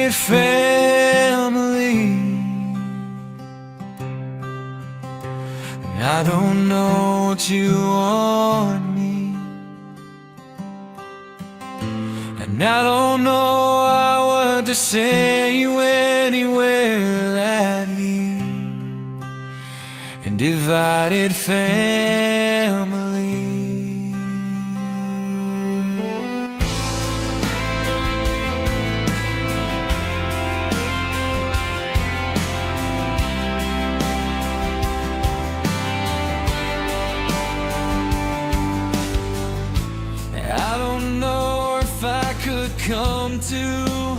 divided family. And I don't know what you want me, and I don't know what to say anywhere that we in divided family. I don't know if I could come to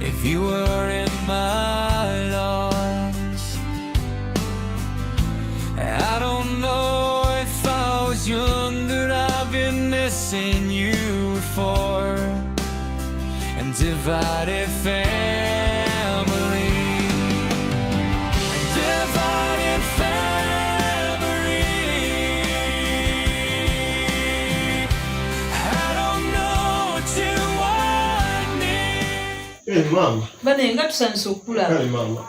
if you were in my arms. I don't know if I was younger, I've been missing you for and divided family. Divided family. I don't know what you want me. Hey mama. Bane nga tusanyusa okulaba. Kale mama.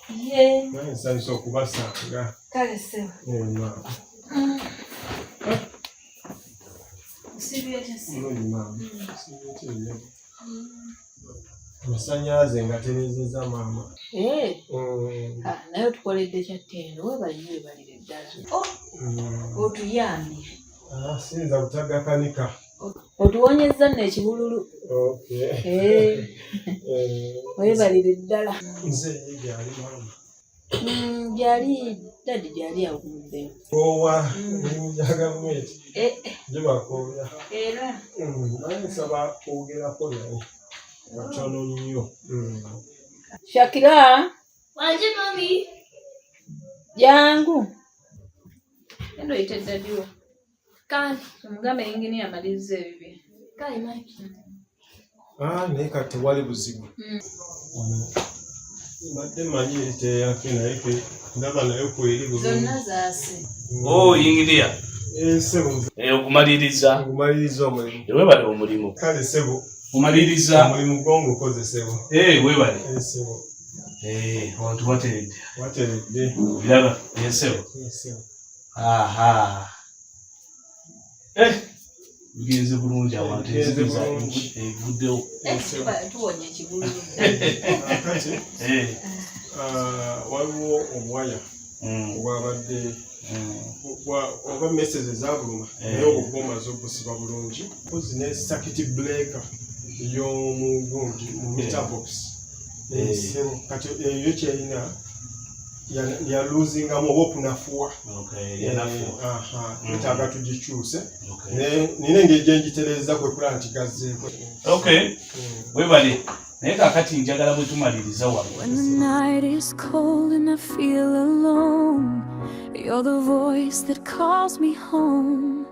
Ye. Naye nsanyusa okubasanga. Kale sewa. Mama. Sibye tesi. Mama. Sibye tesi. Amasannyalaze nga terezeza mama. Naye tukoledde kyattendo webalire ddala. Otuyambye. Siyinza kutagakanika. Otuwonyezza nno ekibululu. Webalire ddala. Nze ye gyali mama. Gyali dadi gyali awumudde. Owa ya gavumenti. Gibakoya. Era. Naye nsaba kwogerako naye. Watono nnyo. Shakira. Wanje mami. Jangu. Endo ite dadiwo. Kani. Omugambe yingini amaliriza ebibye. Kali maki. Naye kati wali buzibu. Mbadde manyi eriteeyake naye ke ndaba naye kweri bulungi. Zonna zaase. Yingiriya. Sebo. Okumaliriza. Okumaliriza omulimu. Webale omulimu. Kale sebo. Omaliriza. Omulimu gwange ukoze sebo. Webale. Sebo. Abantu bateredde. Wateredde. Biraba. Sebo. Sebo. Aha. Bigenze bulungi abantu ezibiza evuddewo. Tuwonya ekibululu. Kati waliwo obuwaya obwabadde oba message zabuluma naye obwo bwomaze okusiba bulungi mpozi ne circuit breaker ey'omugundi mu meter box. Kati eyo kyerina ya losing-amu oba okunafuwa. Twetaaga tugikyuse. Nina engeri gye ngitereza kwe kulaba nti gazzeeko. Webale. Naye kaakati njagala bwe tumaliriza wano. When the night is cold and I feel alone, you're the voice that calls me home.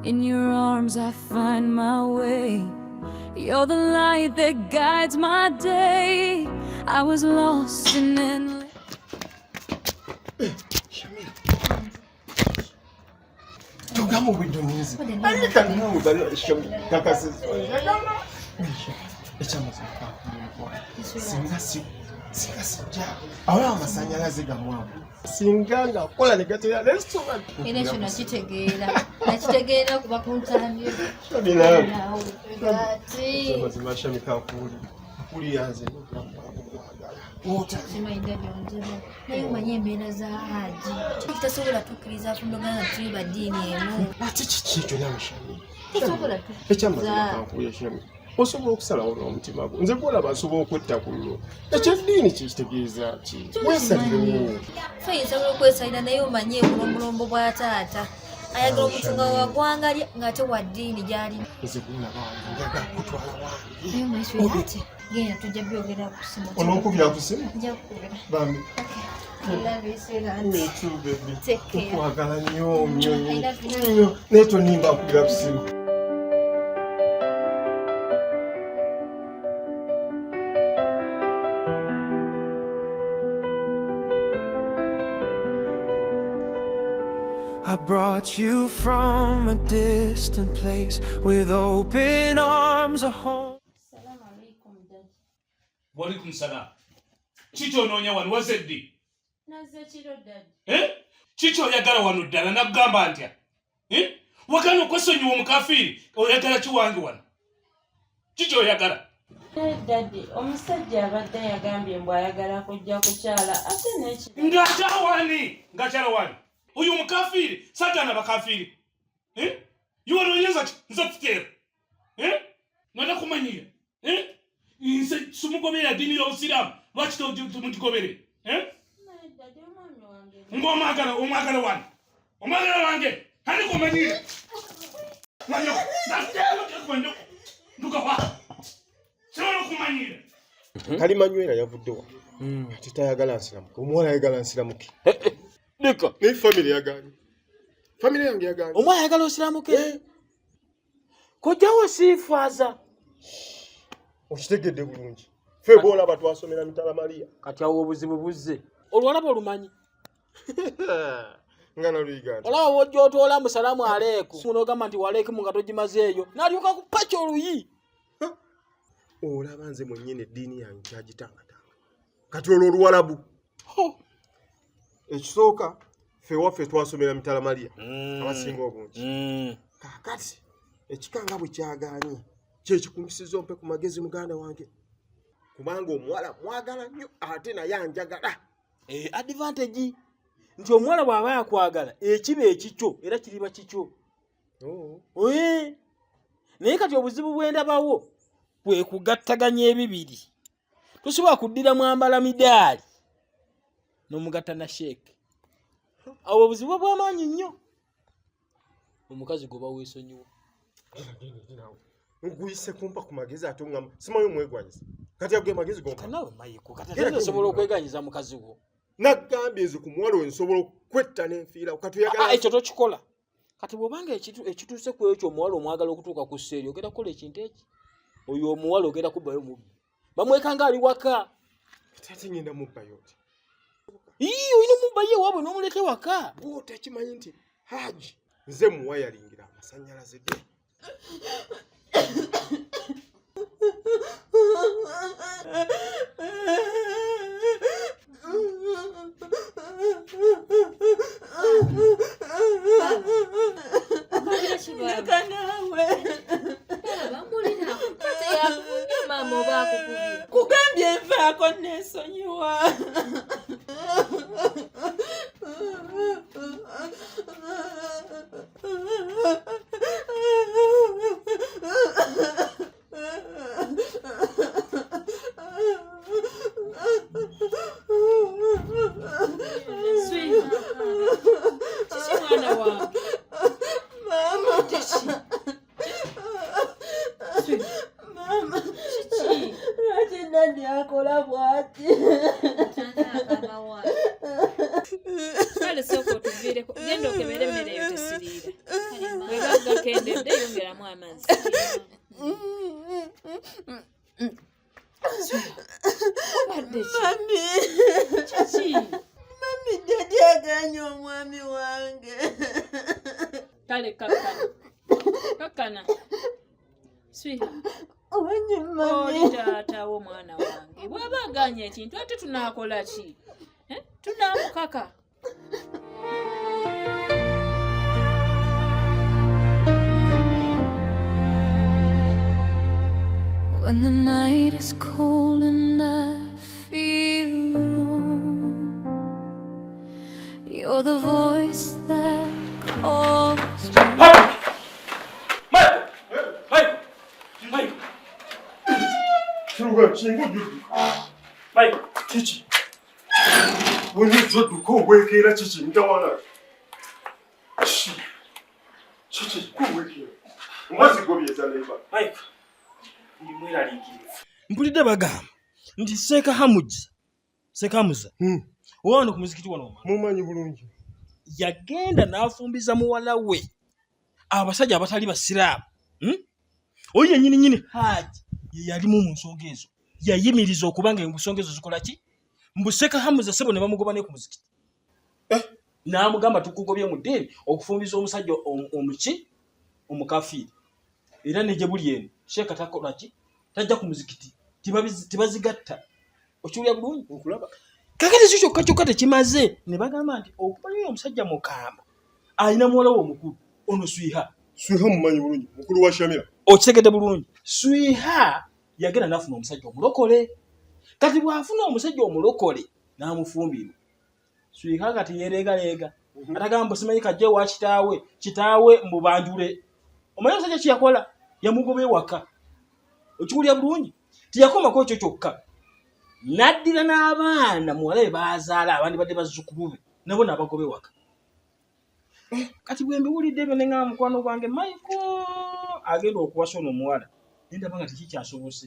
In your arms I find my way. You're the light that guides my day. I was lost in endless. Togamu bidonizi. Alika ninamu dali shami kakasi. Ekyamaze singa sijja awala amasannyalaze gamwamu singa nga kola negatera restaurant Era ekyo nakitegeera kuba kuntamye. mazima shami kakuli kuli yanze Naye omanyi embeera za Haji. Tasobola tukkiriza afundogana tuli baddiini emu. ate kiki ekyo nawe shami Tasobola ekyamazima kakuli shami osobola okusalawo n'omutima gwo nze gwolaba nsobola okwetta ku lwo ekyeddiini kikitegeeza ki weesalirewo fe nsobola okwesalira naye omanyi obulombolombo bwa taata ayagala okutunga wagwangalya ng'ate wa ddiini gy'alina. nze gwolaba wange njagala kutwala wange naye omanyi ate genda tujja byogera ku simu. ononkubira ku simu nja kukubira. bambi tukwagala nnyo nnyo naye tonimba nkubira ku simu. I I brought you from a distant place with open arms a home. Walaikum salam. Chicho nonya wanu wazeddi. Naze chiro dad. Chicho yagala wanu ddala nagamba ntya. Wakano okwesonyiwa omukafiri oyagala kiwange wano. Chicho yagala. Daddy, omusajja abadde yagambye mbu ayagala kujja kukyala ate n'eki. Ngakyala wani. Oyo omukafiri satana bakafiri. Yuwalonyeza ki nze kuteera. Ngana kumanyira. Nse sumugobera dini y'Obusiraamu lwaki tumugobere? Daddy, omwami wange. Omwagala wani. Omwagala wange. Hani kumanyira. Manyo. Nduka wa. Sino kumanyira. Kalimanywera yavuddewa. Ate tayagala nsiramuke. Omuwala ayagala nsiramuke. Niko. Ne family yaganye. Family yange yaganye. Omwana ayagala osiramuke. Kojawo sifaza. Okitegedde bulungi. Ffe boolaba twasomera Mitala Maria. Kati awo obuzibu buzze. Olwalaba olumanyi. Ngana luyiganda. Olaba wojja otoola musalamu aleeku. Munogamba nti waleekimu nga togimazeeyo. N'alyoka kupacha oluyi. Olaba nze mwennyini eddiini yange kyagitangatanga. Kati olwo Oluwalabu. Ekisooka ffe waffe twasomera Mitala Maria. Abasinga obungi. Kakati ekikanga bwe kyagaanye kyekikumpisiza ompe ku magezi muganda wange. Kubanga omuwala mwagala nnyo ate naye anjagala. Advantage nti omuwala bw'aba yakwagala ekiba ekikyo era kiriba kikyo. Naye kati obuzibu bwendabawo bwe kugattaganya ebibiri. Tosobola kuddira mwambala midaali n'omugatta na sheeke. Awo obuzibu bw'amaanyi nnyo. Omukazi goba weesonyiwa. Nguyise kumpa ku magezi ate ngamba simanyi omwegwanyiza. Kati ago magezi gompa. Kanawe mayiko kati osobola okweganyiza mukazi wo. Nagambye nze ku muwala we nsobola okwetta n'enfiira katuyagala. Ekyo tokikola. Kati bw'obanga ekituuse ku ekyo omuwala omwagala okutuuka ku sseeri ogenda kukola ekintu eki. Oyo omuwala ogenda kubbayo mubbi. Bamwekanga ali waka. Ate ngenda mubbayo oti. Oyina omubbayo ewaabwe n'omuleka ewaka. Bw'o tekimanyi nti Haji nze muwayalingira amasannyalaze ge. Kugambye nfaako neesonyiwa. Kale soko tuviireko genda okebera emmere eyo tesiriira. Bwe gagga kendedde yongeramu amazzi. Mami Daddy aganye omwami wange. Kale kakkana. Sweetheart. Oli taata w'omwana wange. Bw'aba aganye ekintu ate tunaakola ki? Tunaamukaka. When the night is cold and I feel alone, you're the voice that calls me. Chichi. When you drop the cold wake here, Chichi, you don't want to. Chichi, go wake here. What's it going to be a labor? Mike. Mpulidde bagamba nti Seeka Hamuza wano ku muzikiti wano mumanyi bulungi yagenda n'afumbiza muwala we abasajja abatali basiraamu. Oyo yennyini Haji ye yalimu mu nsonga ezo yayimiriza okuba nga ensonga ezo zikola ki mbu Seeka Hamuza sebo ne bamugoba ne ku muzikiti. n'amugamba tukugobye mu ddiini okufumbiza omusajja omukafiiri era ne gye buli eno sheeka takola ki tajja ku muzikiti tibazigatta okiwulya bulungi Nkulaba. kakati kyo kyokka tekimaze ne bagamba nti okumanyi omusajja mukamba alina muwala we omukulu ono Swiha mumanyi bulungi mukulu wa Shamira. okitegedde bulungi. Swiha yagenda n'afuna omusajja omulokole. Kati bw'afuna omusajja omulokole n'amufumbirwa, Swiha kati yereegaleega atagamba simanyi kajja wa kitaawe mbubanjule. Omanyi omusajja kye yakola yamugoba ewaka. Okiwulya bulungi tiyakomako ekyo kyokka, n'addira n'abaana muwala be baazaala abandi badde bazzukulu be nabo n'abagoba ewaka. Kati bwe mbiwulidde ebyo ne ngamba mukwano gwange Michael agenda okuwasa ono omuwala nendaba nga tekikyasobose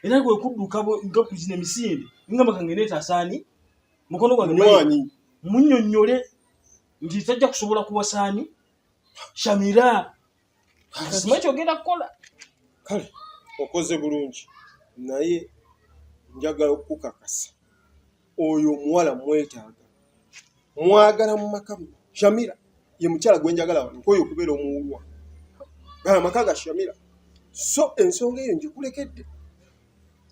era gwe kudduka nga kuzina emisinde ngamba kange neetasaani mukono gwange munnyonnyole nti tajja kusobola kuwasaani Shamira simanyi kyogenda kukola. Kale okoze bulungi naye njagala okukakasa oyo omuwala mwagala mu maka Shamira ye mukyala gwe njagala wano nkoyo okubeera omuwulwa gala maka ga Shamira. So ensonga eyo ngikulekedde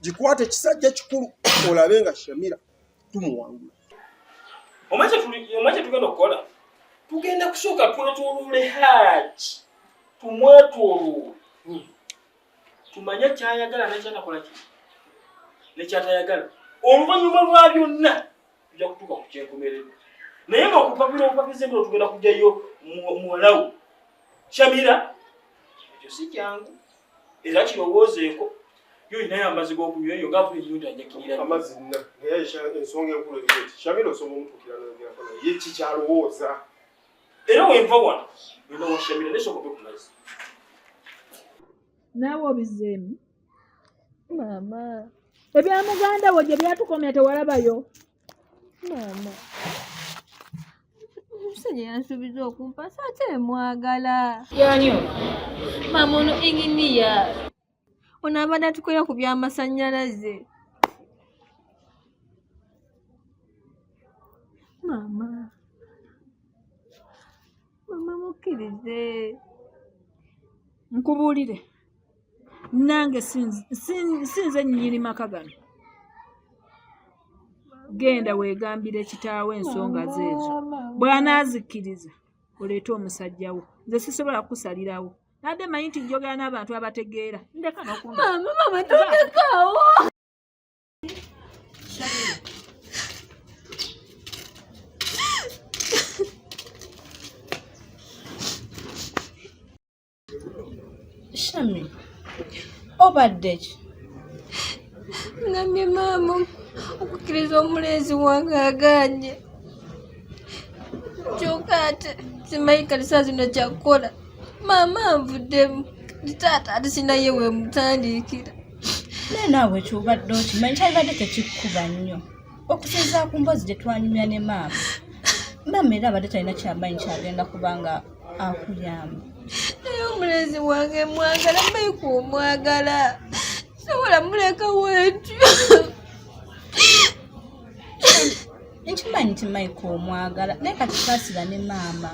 gikwate kisajja kikulu olabe nga Shamira tumuwangula. Omaze tugenda okukola tugenda kusooka twetwolule Haji tumwetwolule tumanye kyayagala nekyatakola ki nekyatayagala. Oluvannyuma lwa byonna tujja kutuuka ku kyenkomerero naye nga okupapiza ebiro tugenda kujjayo muwalawo Shamira ekyo si kyangu era kirowoozeeko yoyina yambazi g'okunywa eyo ngaafu enyundo ajakirira amazzi nna naye ensonga enkulu eri eti Shamira osobola omutuukira n'ogerako naye ye kikyalowooza era wenva wano wena wa Shamira nesoboke ku mazzi naawe obizeemu Maama, ebya muganda wo gye byatukomya tewalabayo. maama. Omusajja yansuubiza okumpa ate mwagala. Yani ono Maama ono inginiya. Ono abadde atukolera ku by'amasannyalaze. Maama. Maama mukkirize. nkubuulire nange sinze nnyini maka gano. Genda weegambire kitaawe ensonga zeezo. Bw'anaazikkiriza oleete omusajja wo. Nze sisobola kusalirawo. Nadde manyi nti njogera n'abantu abategeera. Ndeka n'okumba. Maama tondekaawo. Shami, obadde ki? Ngambye maama okukkiriza omulenzi wange agaanye. Kyokka ate simanyi kati saa zino kyakukola. Maama anvuddemu taata ate sinaye we mutandikira. Naye naawe kyobadde okimanyi kyalibadde tekikkuba nnyo okusinziira ku mboozi gye twanyumya ne maama. Maama era abadde talina kyamanyi kyagenda kubanga akuyamba. Naye omulenzi wange mwagala Michael omwagala. Sobola muleka weetyo. Nkimanyi nti Michael omwagala naye kati saasira ne maama.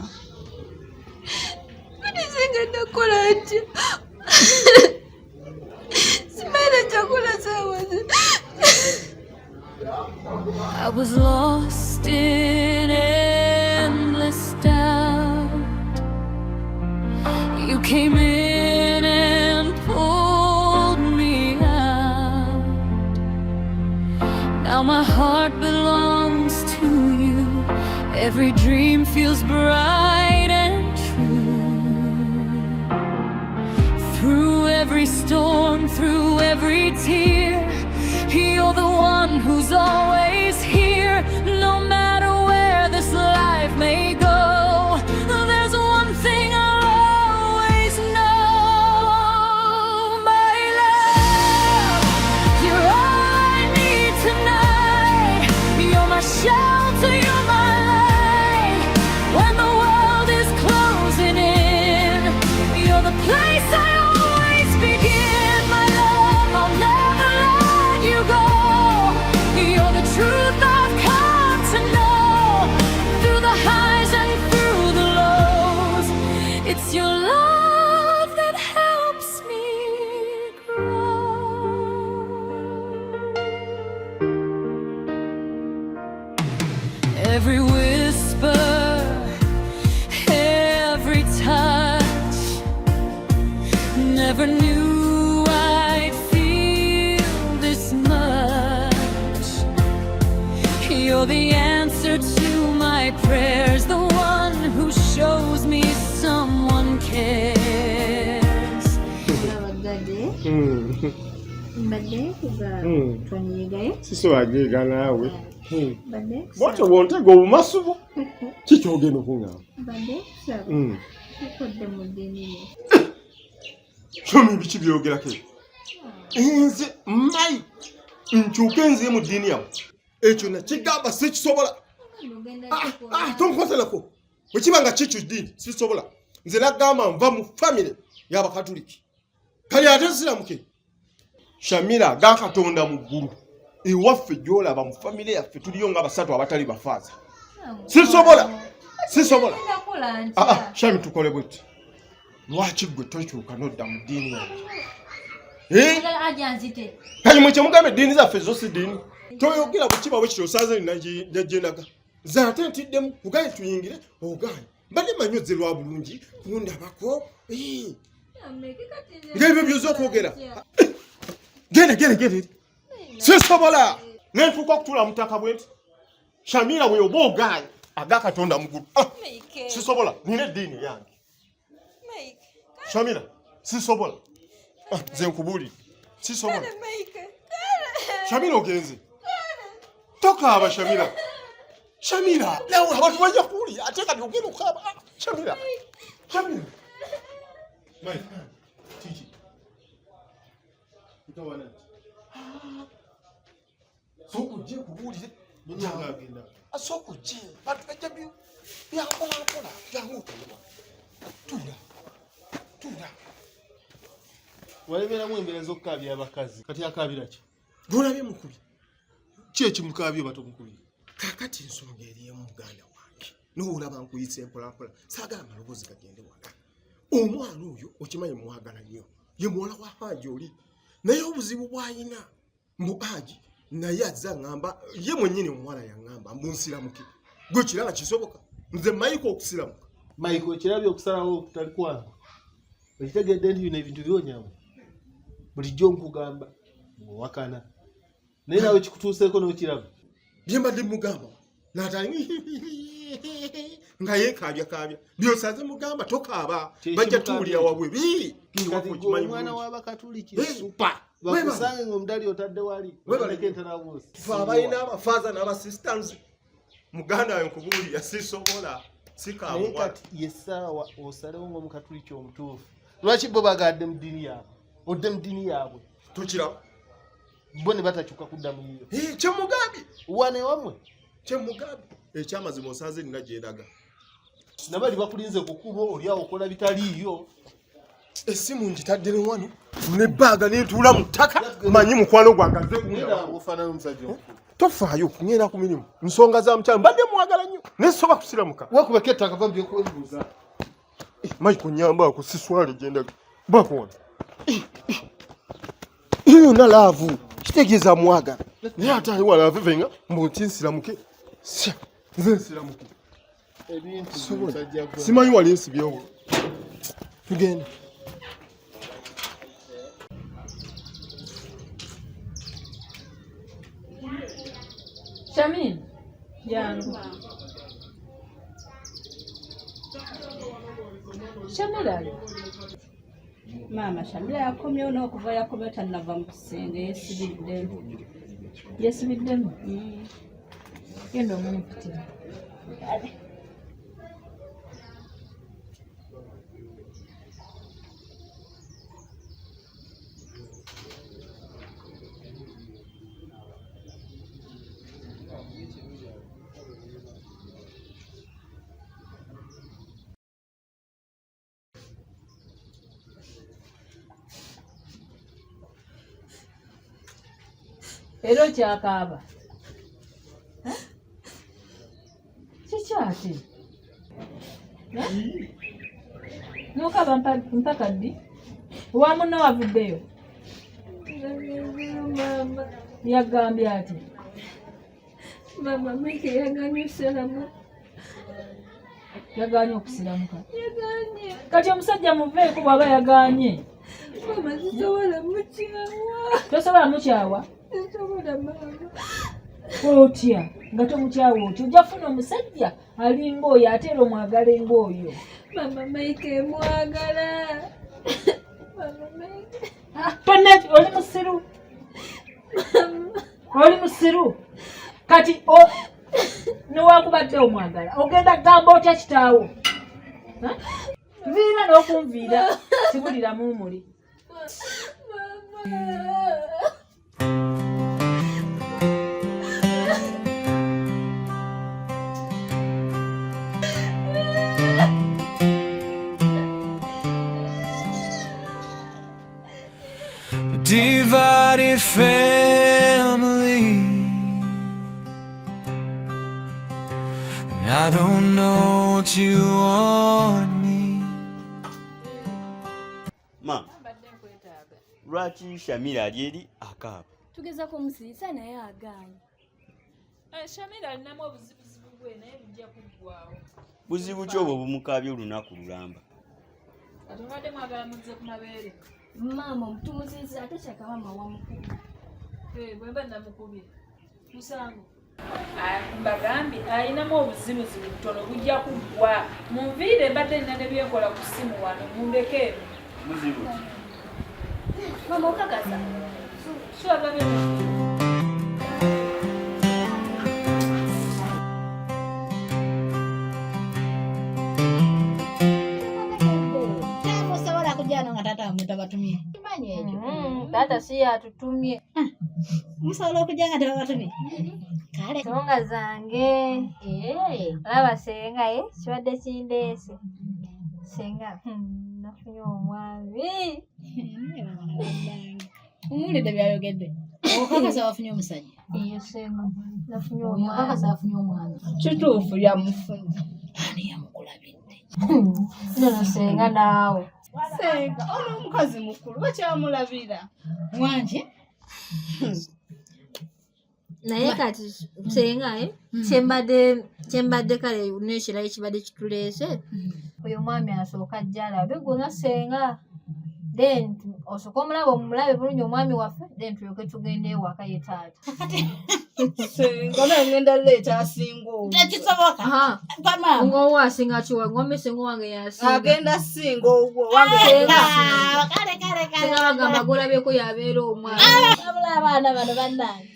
Kati singa nakola atya? Simanyi kyakola saawa zi. I was lost in endless doubt. You came in and pulled me out. Now my heart belongs to you. Every dream feels bright and true. Through every storm, through every tear, you're the one who's always here. No matter where this life may go, there's one thing I'll always know. My love, you're all I need tonight. You're my shelter, you're my light. When the world is closing in, you're the place I always begin. My love, I'll never let you go. You're the Every whisper, every touch, never knew I'd feel this much. You're the answer to my prayers, the one who shows me someone cares. Siso agiga naawe. Bwatyo bwontega obumasubu kikyogenda okuŋŋamba. Shomi biki byogerako? Nze mayi nkyuke nziye mu ddiini yawe. Ekyo nakigamba sikisobola. Tonkozelako. Bwe kiba nga kikyo ddiini sikisobola. Nze nagamba nva mu famire y'Abakatuliki. Kali ate siramuke. Shamira gakatonda mu ggulu. Ewaffe gy'olaba mu famire yaffe tuliyo nga basatu abatali bafaaza. Sisobola. Shami tukole bweti. Lwaki gwe tokyuka nodda mu ddiini yawe? Kali mwe kyemugambe eddiini zaffe zo si ddiini. Toyogera bwe kiba bwe kityo osaze najjenaga. Nze ate ntiddemu kugaye tuyingire ogaye. Mbadde manyozze lwa bulungi kundabako. Ng'ebyo by'oza okwogera. Genda. Sisobola. Nentuuka okutuula mu ttaka bwe nti. Shamira bwe oba ogaanye agakatonda mu ggulu. Sisobola. Nina eddiini yange. Shamira, sisobola. Nze nkubuulire. Sisobola. Shamira ogenze. Tokaaba Shamira. Shamira, nawe abantu bajja kuwulira ate kati ogenda okukaaba. Shamira. Mike, Tiki. Utawana. Sokujje kubuulire. Munyanga agenda. Sokujje. Bantu bajja byakola. Byangu. Tunda. Waleberamu embeera z'okukaabya abakazi. Kati akaabira ki? Golabye mukubi. Ki ekimukaabye bato mukubi? Kakati ensonga eriyo muganda wange. N'olaba nkuyise mpolampola. Saagala maloboozi gagende wala. Omwana oyo okimanyi mwagala nnyo. Ye muwala wa Haji oli. Naye obuzibu bw'ayina mbu Haji naye azza ngamba ye mwennyini omuwala yaŋŋamba mbu nsiramuke. Gwe kirala kisoboka. Nze Maiko okusiramuka. Maiko ekirabye okusalawo okutali kwange. Okitegedde nti bino ebintu byonyamu. Bulijjo nkugamba wakana. Naye nawe kikutuuseeko n'okiraba. Bye mbadde mugamba n'atali nga yeekaabya. By'osaze mugamba tokaaba. Bajja tuwulira wabwe. Omwana w'Abakatuliki supa. Bakusange ng'omudali otadde wali. Webaleke entaraboosi. Ffe abalina abafaaza n'abasistans. Muganda we nkubuulira sisobola. Sikaawa. Naye kati yessaawa osalewo ng'Omukatuliki omutuufu. Lwaki bo bagadde mu ddiini yaabwe? Odde mu ddiini yaabwe. Tukiraba. Bo ne batakyuka kudda mu yiyo. Kyemugambye. Wane wamwe. Kyemugambye. Ekyamazima osaze nina gyendaga. Nabali bakulinze ku kkubo oli awo okola bitaliiyo. Essimu ngitadde ne wano n'ebbaaga n'etuula mu ttaka. Manyi mukwano gwange azze kumwera ofaanana omusajja omukulu. Tofaayo kuŋŋenda ku mirimu. Nsonga za mukyala mbadde mwagala nnyo. Nesoba kusiramuka. Wakubako ettaka bambye kwebuuza. Maiko nyambaako siswale gyendaga. Bakuwona. Yonna laavu. Kitegeeza mwagala. Naye ate ali wala avevenga mbu nti nsiramuke. Nze nsiramuke. Ebintu simanyi wali nsibyewo. Tugende. Shamini. Yangu. Shamira. Mama Shamira yakomyewo n'okuva yakomyewo tannava mu kisenge yesibiddemu. Genda omumpitira. Era okyakaaba. Kikyate? N'okaaba mpaka ddi? Wa munno wavuddeyo? Mama. Yagambye ati? Mama Mike yagaanye osalamu. Yagaanye okusiramuka. Yagaanye. Kati omusajja muveeko bw'aba yagaanye. Mama sisobola mukyawa. Tosobola mukyawa? Sisobola mama. Otya nga tomukyawa otyo ojja funa omusajja alinga oyo ate era omwagala ng'oyo. Mama Mike mwagala. Mama Mike. Tonna oli musiru. Oli musiru. Kati newakubadde omwagala ogenda kugamba otya kitaawo? Nviira n'okunviira sibulira muumuli. Divided family. I don't know what you want me. Ma, lwaki Shamira ali eri akaaba? Tugezako omusirisa naye agaanye. Shamira alinamu obuzibuzibu bwe naye bujja kuggwaawo. Buzibu ki obwo bumukaabye olunaku lulamba? Kati obadde mwagala muzze ku mabeere. Maama omutumuziriza ate kyaka maama wamukubye. Bwe mba namukubye. Musango. Mbagambye alinamu obuzibuzibu butono bujja kuggwa. Munviire mbadde nina ne byenkola ku ssimu wano mundeke. Muzibu ki? Maama okakasa. Siwagambye Musobola kujjano nga taata wamuntu abatumye. Kimanyi ekyo. Taata si yatutumye. Musobola okujja nga tebabatumye. Kale Ensonga zange. Olaba senga kibadde kindeese. Senga nafunye omwami. Muwulidde byayogedde. Okakasa wafunye omusajja. Iyo senga nafunye Oyo omwami. akakasa afunye omwana. Kituufu yamufunye. Ani yamukulabidde? Nno senga naawe. Senga ono omukazi mukulu bakyamulabira. Wangi? Naye kati senga kyembadde kale n'ekirayi kibadde kituleese. Oyo mwami asooka ajja alabe gwe nga senga. Then osooka omulabe bulungi omwami waffe then tulyoke tugende ewaka ye taata. Senga naye ngenda leeta asinga obwo. Tekisoboka. Pama. Ng'owo asinga kiwa ng'ombe senga wange yasinga. Agenda singa obwo wange Kale. Senga bagamba golabyeko yabeera omwami. Abula abaana bano bannange.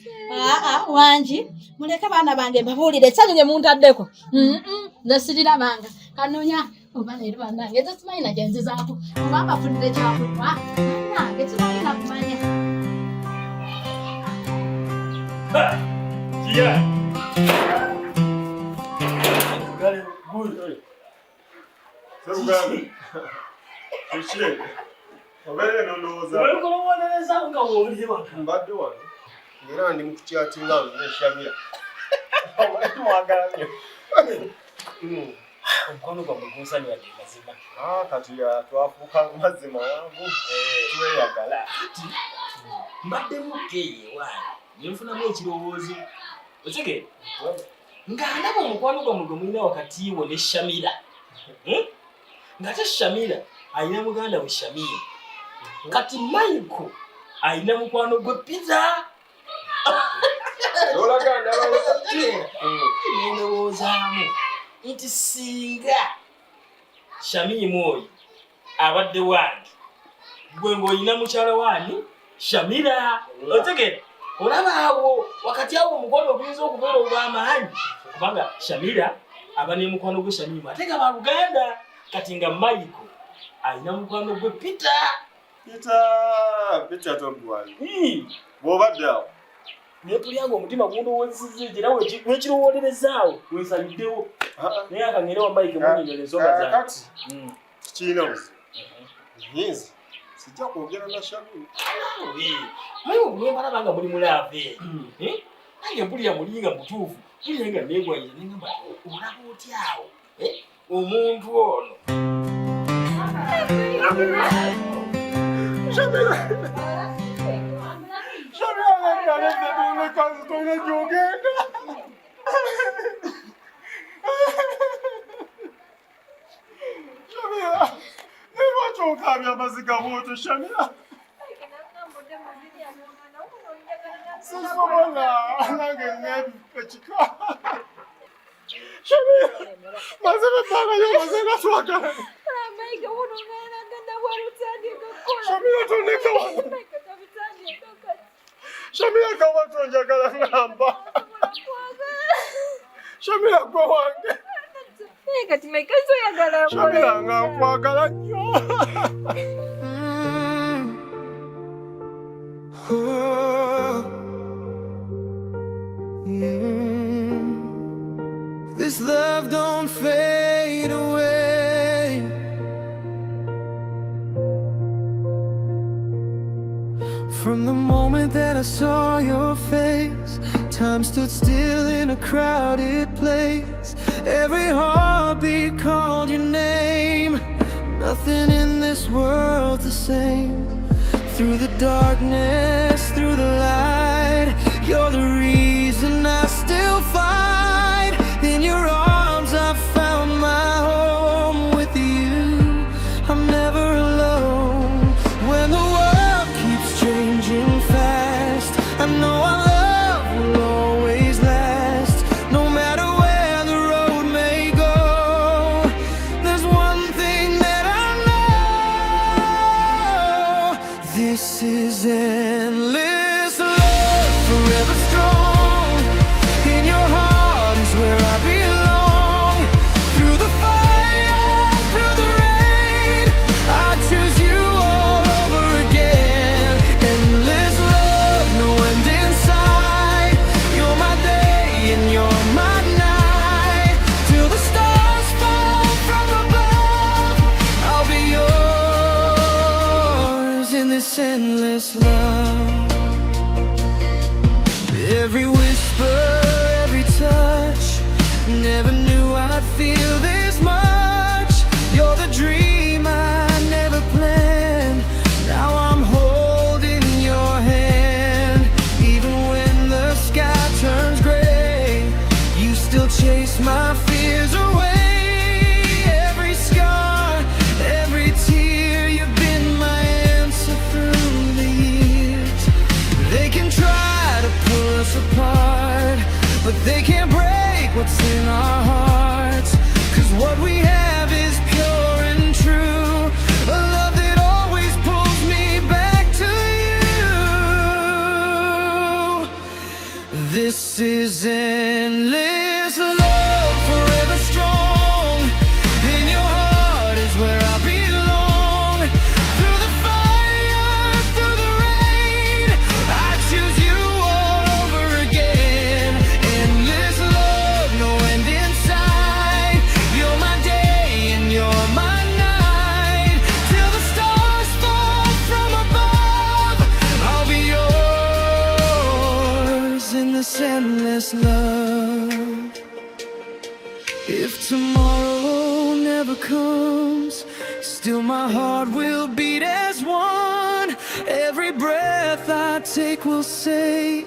Wangi muleke baana bange mbabuulire essanyu lye muntaddeko. Nze sirina manga kanoonya oba leero bannange nze simanyi na gye nzizaako oba mbafunire kyakunywa bannange kimanyi na kumanya. Kia. Serugambe. Kiki? Obeere n'ondowooza. Weekulowoolereza nga woolire waka. Mbadde wano. Era ndi mu kukyatinga ne Shamira. Mwagala nnyo. Omukono gwammwe gunsanywadde mazima. Kati twafuuka mazima wangu. Tweyagala. Mbadde mukeeye wange ne nfunamu ekirowoozo. Otegeera? Ng'alaba omukwano gwammwe gwe mulina wakati wo ne Shamira. Ng'ate Shamira alina muganda we Shamira. Kati Michael alina mukwano gwe Peter. Olaganda baleka. Nendowoozaamu nti singa Shamimu oyo abadde wange gwe ng'olina mukyala waani Shamira. Otegeera? Olaba awo wakati awo omukwano oguyinza okubeera ogw'amaanyi kubanga Shamira aba ne mukwano gwe Shamimu ate nga baluganda. Kati nga Michael alina mukwano gwe Peter. Peter Togwali. Bw'obadde awo. Naye tulyanga omutima gundowoozezza era weekirowoolerezaawo weesaliddewo. Naye akangere wa Mike munnyonnyola ensonga zange. Kati kirina buzibu. Nyinza sijja kwogera na Shamira. Naye obulwe mbalaba nga muli mulaabe. Nange mpulira mulinga mutuufu. Mpulira nga neegwayira ne ngamba olaba otya awo omuntu ono. zigawoto Shamira. Sisobola nange ng'ebikika. Shamira, mazebe banga yo mazenga twagala. Shamira toneka wano. Shamira kawato njagala ngamba. Shamira gwe wange. Kati mekazo yagala Shamira nga nkwagala nnyo. This love don't fade away. From the moment that I saw your face, time stood still in a crowded place. Every heartbeat called your name. Nothing in this world's the same. Through the darkness, through the light, you're the reason I still fight. In your arms I found my home. With you I'm never alone. When the world keeps changing fast, I know our love will always last. No matter where the road may go, there's one thing that I know. This is endless love, forever strong. In your heart is where I belong. Through the fire, through the rain, I choose you all over again. Endless love, no end in sight. You're my day and you're my night. Till the stars fall from above, I'll be yours in this endless love. Every whisper, every touch, never knew I'd feel this much. You're the dream I never planned. Now I'm holding your hand. Even when the sky turns gray, you still chase my fears away. Every scar, every tear, you've been my answer through the years. They can try to pull us apart, but they can't break what's in our hearts. 'Cause what we have is pure and true, a love that always pulls me back to you. This is endless love, forever strong. In your heart is where I belong. Through the fire, through the rain, I choose you all over again. Endless love, no end in sight. You're my day and you're my night. Till the stars fall from above, I'll be yours in this endless love. If tomorrow never comes, still my heart will beat as one. Every breath I take will say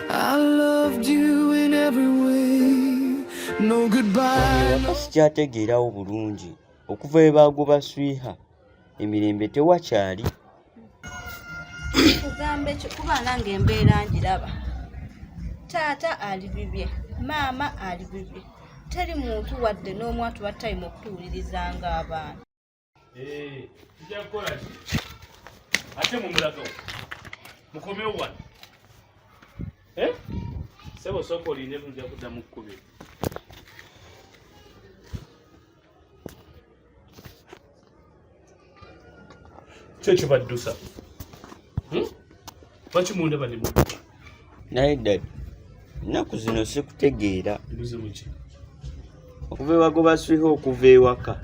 I loved you in every way. No goodbye. Sikyategeerawo bulungi okuva ebaago baswiha emirembe tewakyali. Kugambe kuba nange embeera njiraba. Taata ali bibye, maama ali bibye. Teri muntu wadde n'omu atuwa time okutuulirizanga abaana. Tujja kukola ki? Ate mumulagawo mukomewo wano. Sebo sooka olinde tujja kuddamu kkubiri. Kyekyo baddusa. Lwaki mundaba ne mudduka? Naye ddala ennaku zino sikutegeera. Ebizibu ki? Okuva ewago baswiha okuva ewaka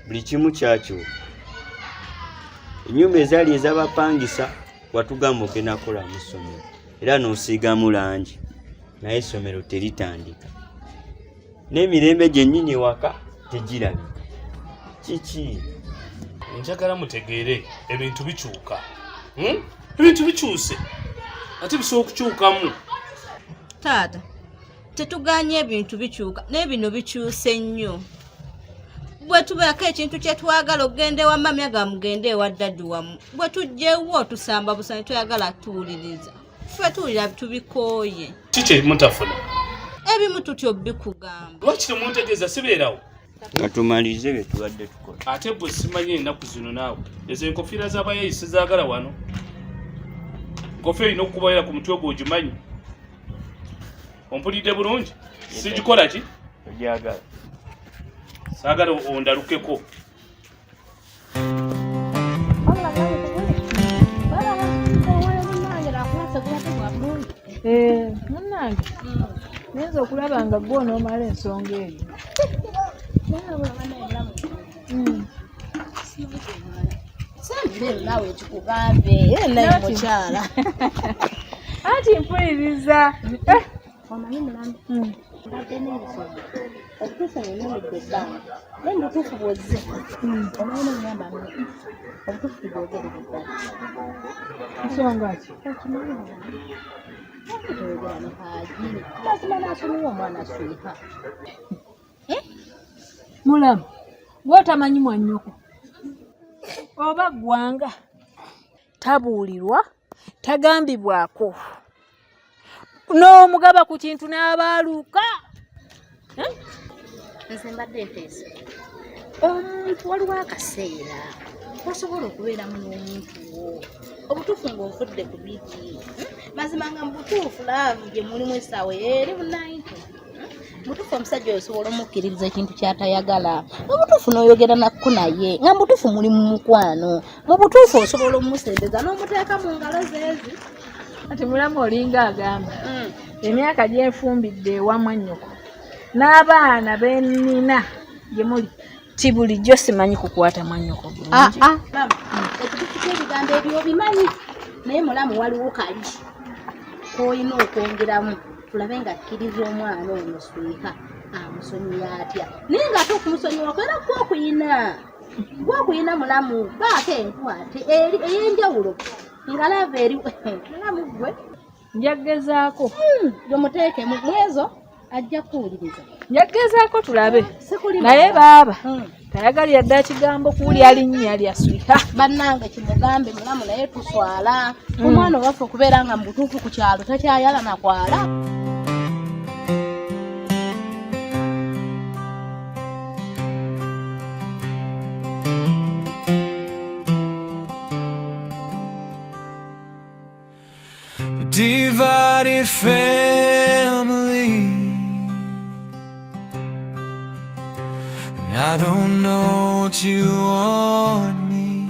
buli kimu kyakyuka. Ennyumba ezaali ez'abapangisa watugamba ogenakola mu ssomero era n'osiigamu langi, naye essomero teritandika. N'emirembe gyennyini ewaka tegirabika. Kiki? Njagala mutegeere ebintu bikyuka. Ebintu bikyuse ate bisobola okukyukamu. Taata, tetuganye ebintu bikyuka, n'ebino bikyuse nnyo. bwe tubeeko ekintu kye twagala okugenda ewa mami agamugende ewa ddaddi wamu bwe tujjewo tusamba busani toyagala tuwuliriza ffe tuwulira tubikooye kiki ebimutafuna ebimu tutyo bikugamba lwaki temuntegeeza sibeerawo nga tumalize bye tubadde tukola ate bwe simanyi ennaku zino naawe ezo enkofiira z'abayayi sizaagala wano enkofiira erina okukubaira ku mutwe gwe ogimanyi ompulidde bulungi sigikola ki ogyagala saagala ondalukeko munnange nayinza okulaba nga gwe onoomala ensonga eyo naawe kikugambe naye mukyala anti mpuliriza omanyi mulambe mbadde n'ensonga obutuufu neenemedde ebbanga naye mubutuufu bwozze omanyi nonyamba obutuufu tubwogerere ddala nsonga ki toyogera ne haajiri mazima naasomera omwana swiha mulamu gw'otamanyi mwannyoko oba ggwanga tabuulirwa tagambibwako n'omugaba ku kintu n'abaaluuka nze mbadde nteesa omuntu waliwo akaseera osobola okubeeramu n'omuntu wo obutuufu ng'ovudde ku biki mazima nga mu butuufu laavu gye mulimu essaawa eri bunayitu mutuufu omusajja oyo osobola omukkiririza ekintu ky'atayagala mu butuufu n'oyogera nakku naye nga mu butuufu muli mu mukwano mu butuufu osobola omusembeza n'omuteeka mu ngalo zeezi ati mulamu olinga agamba emyaka gyenfumbidde ewa mwannyoko n'abaana bennina gye muli ti bulijjo simanyi kukwata mwannyoko bulungi ekituufu ky'ebigambo ebyo obimanyi naye mulamu waliwo kali k'olina okwongeramu tulabe nga akkiriza omwana ono swiha amusonyiya atya naye ng'ate okumusonyiwa kwera gwokuyina mulamu baako enkwate ey'enjawulo nga lava eri mulamu gwe njagezaako gyomuteeke mu mwezo ajja kuwuliriza njagezaako tulabe naye baaba tayagalira ddala kigambo kuwuli alinnya lya swiha bannange kimugambe mulamu naye tuswala omwana owaffe okubeera nga mu butuufu ku kyalo takyayala nakwala Divided family. I don't know what you want me,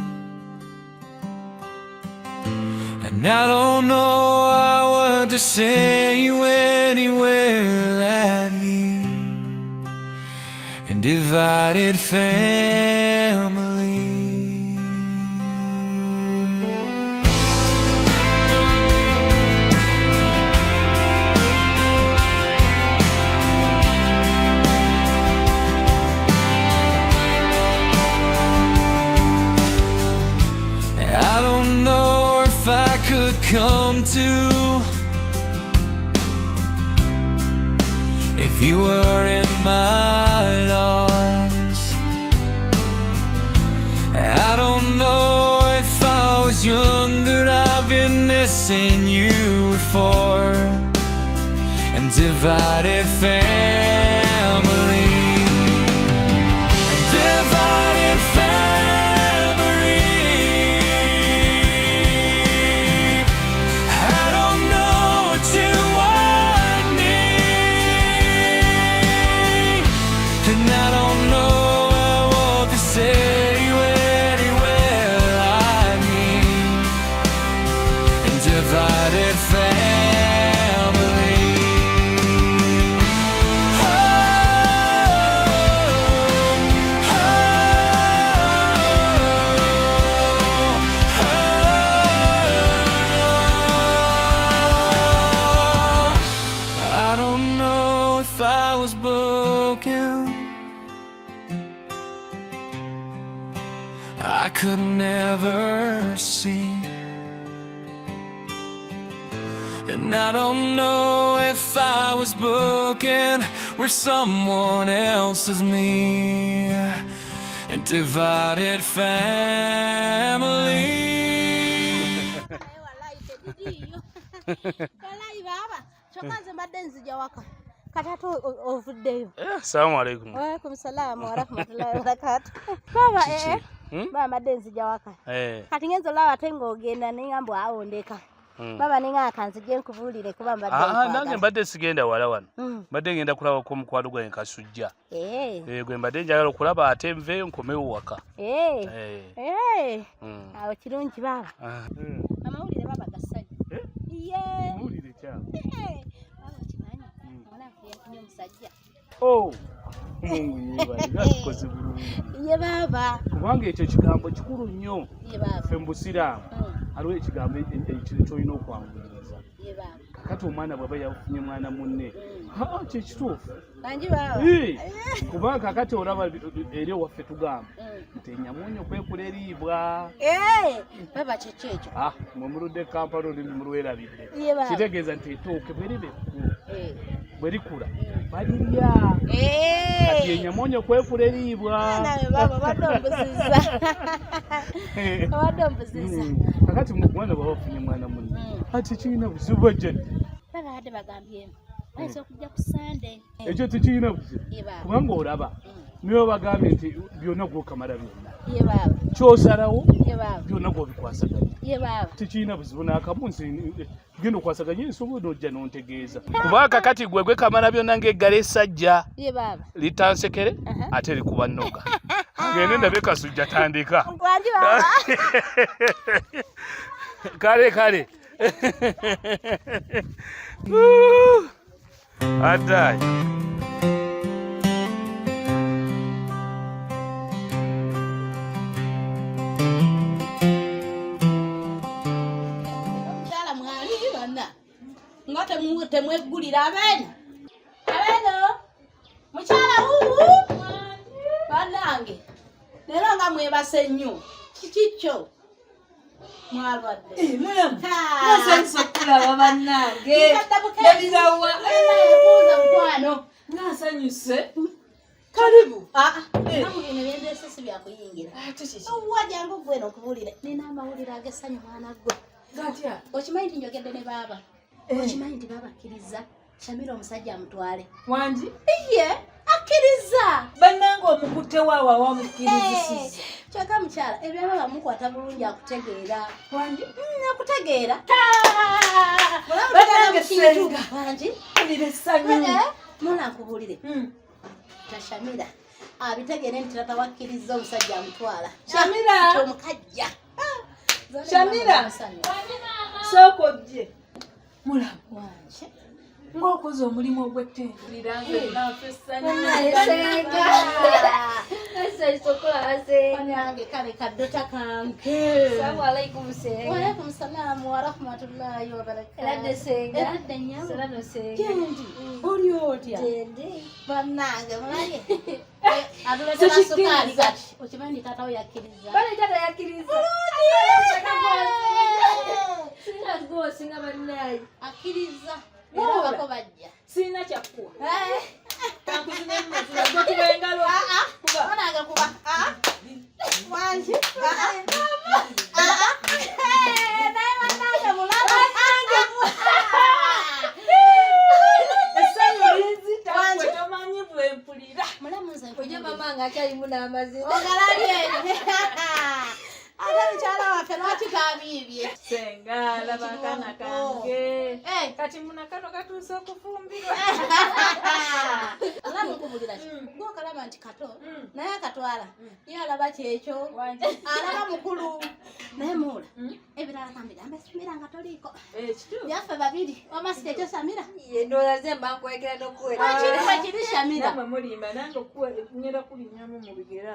and I don't know what to say anywhere that you and divided family. Come to if you were in my arms. I don't know if I was younger, I've been missing you before. And divided family, divided family. I could never see, and I don't know if I was broken where someone else is me. divided family. Chokanze madenzi jawaka. Katatu ovuddeyo. Assalamu alaikum. Wa alaikum salaam wa rahmatullahi wa barakatuh. Baba Baba madenzi jawaka. Kati ngenzo lawa tengo ogenda ningambo awondeka. Baba ninga kanzije nkuvulire kuba mbadde. Nange mbadde sigenda wala wano. Mbadde ngenda kulaba ko mukwalo gwe nkasujja. Gwe mbadde njagala okulaba ate nveeyo nkomewo waka. Awo kirungi baba. Amawulire baba gasajja. Mawulire kya. Oh, Mungu yebale ye baba. Kubanga ekyo kigambo kikulu nnyo. Ye baba. Ffe mbusiraamu aliwo ekigambo ekyo kyolina okwanguyiriza. Ye baba. Kakati omwana bw'aba yafunye mwana munne kyekituufu. Kanji baba. Kubanga kakati olaba eri ewaffe tugamba nti enyamunyo kwekula eriibwa. Baba kyekyo. Mwemuludde Kampala oli mulwerabidde. Kitegeeza nti ettooke bwe liba ekkulu bwe likula balirya. Kati enyamunyo kwekula eriibwa. Nawe baba badombuziza. Badombuziza. Kakati mwana bw'aba afunye mwana munne ati kirina buzibu bwajjadde. Baba hadde bagambyemu. Ayinza okujja ku Sunday. Ekyo tekirina buzibu kubanga olaba niwe bagambye nti byonna gwokamala byonna. Ye baba. Kyosalawo byonna gwobikwasaganya. Ye baba. Tekirina buzibu n'akamu nsi genda okwasaganya ensobo n'ojja n'ontegeeza. Kubanga kakati gwe kamala byonna ng'eggala essajja. Ye baba. Litansekere ate likuba nnoga. Ngende ndabe kasujja tandika. Nkwanji baba. Kale. Adai. Chala mwali bana. Ngote temwegulira abena. Abeno. Muchala huu. Banange. Lero nga mwebase nnyo. Kikicho. Mwalwadde. Mulamu. Nasenso kulaba bannange. Nebirawa. Mkwano. Nasanyuse. Karibu. Namugene byendese si byakuyingira. Wajangu gwe nokubulira. Nina amawulire agesanyu mwana gwe. Gatya. Okimanyi nti njogedde ne baba. Okimanyi nti baba akkiriza Shamira omusajja amutwale. Wanji? Iye, akkiriza. Bannange omukutte waawa wamukkirizisiza. Kyokka mukyala ebyaba bamukwata bulungi akutegeera. Wanji? Akutegeera. Bannange senga. Wanji? Ulire essanyu. Mula nkubulire. Ta Shamira abitegeere nti tata wakkiriza omusajja amutwala. Shamira. Kyomukajja. Shamira. Sooka ojje. Mulamu wanje. Ng'okoze omulimu ogw'ettendulira naffe essanyu. Banyange kale kaddota kange. Assalamu alaikum senga. Wa alaikum salaam wa rahmatullahi wa barakatuh. Eradde senga. Eradde nyamu. Salano senga. Gendi. Oli otya? Gendi. Bannange mulage. Atuletera sukali kati. Okimanyi tata we yakkiriza. Bale tata yakkiriza. Singa tugosinga bannaye. Akkiriza. Era bako bajja. Sina kyakuwa. Kakuzine mmazira gwe engalo. Kuba. Onanga kuba. Wanji. Naye bannange mulaba. Essanyu linzita gwe tomanyi bwempulira. Mulamu nze. Oje mama nga akyalimu n'amazina. Ogalali eyo. Ate mukyala waffe lwaki kabiibye? Senga laba akaana kange. Kati muna kano katuuse okufumbirwa. Olaba nkubulira ki? Ng'okalaba nti kato naye akatwala ye alaba kyekyo alaba mukulu naye muula ebirala kambigambe Samira nga toliiko byaffe babiri wamasita ekyo Samira ndowooza mba nkwegera n'okuwera kiri Shamira namwe mulimba nange ngenda kulinnyamu mu bigera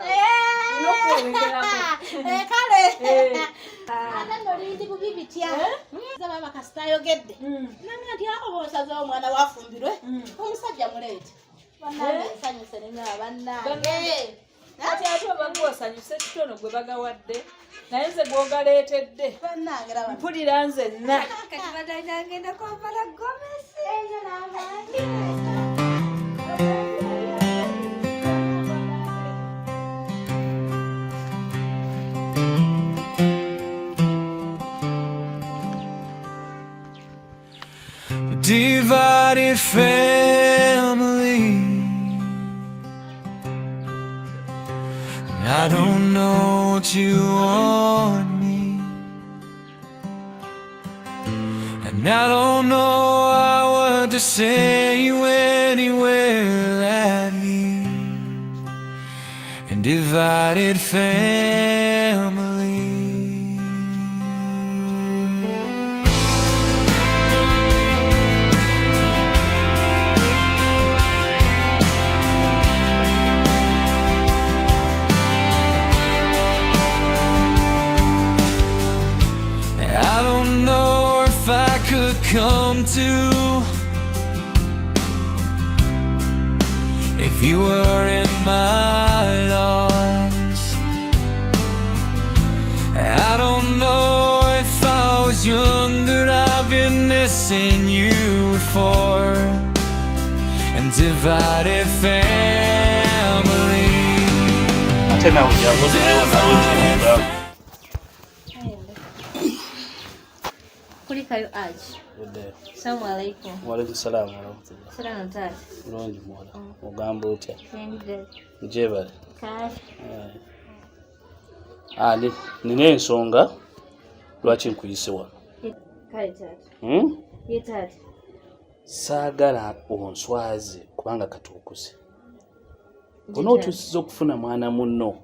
kale ate nolindi bubi bitya baba kasita ayogedde namye nti obosaze omwana wafumbirwe omusajja muleete bannange nsanyuse nina bannange kati ate obangu osanyuse kitono gwe bagawadde naye nze gwogaleetedde mpulira nzenna kati badagenda kwambala gomesi eyo n'amaanyi divided family. I don't know what you want me, and I don't know what to say when you yell at me. And divided family. I don't know if I could come to if you were in my loss. I don't know if I was younger, I've been missing you for. And divided family. Kulikayo aji. Assalamu alaikum. Wa alaikum salaam wa rahmatullah. Salamu tata. Mulungi mwola. Ogamba otya? Sende. Njebale. Kazi. Nina ensonga lwaki nkuyise wano. Kale tata. Ye tata. Saagala onswaze kubanga katuukuze. Bona otuusiza okufuna mwana munno.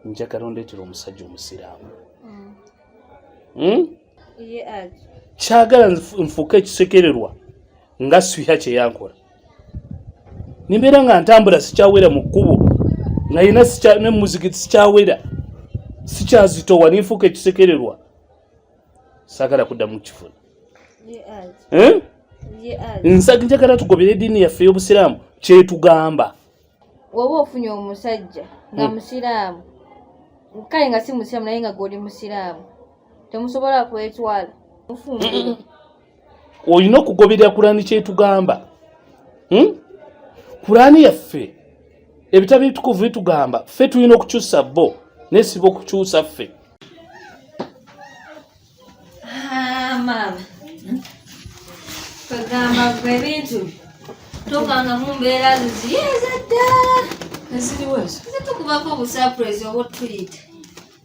Njagala ondeetera omusajja omusiraamu. Ye aji. Kyagala nfuuke ekisekererwa nga Swiha kye yankola. Nimbeera nga ntambula sikyawera mu kkubo nga yina ne muzikiti sikyawera sikyazitowa ninfuuka ekisekererwa. Saagala kuddamu kifuna. Ye aji. Ye aji. Njagala tugobere eddiini yaffe y'Obusiraamu kyetugamba. Woba ofunye omusajja nga musiraamu, kale nga si musiraamu naye nga goli musiraamu, temusobola kwetwala mufumbire. Olina okugoberera Kulaani kyetugamba. Kulaani yaffe ebitabo ebitukuvu bitugamba ffe tulina okukyusa bo nesiba okukyusa ffe. Maama kagamba gwe bintu tokanga mu mbeera ziyeza ddala eziriwezo zitukubako obusurprise obwo tuyita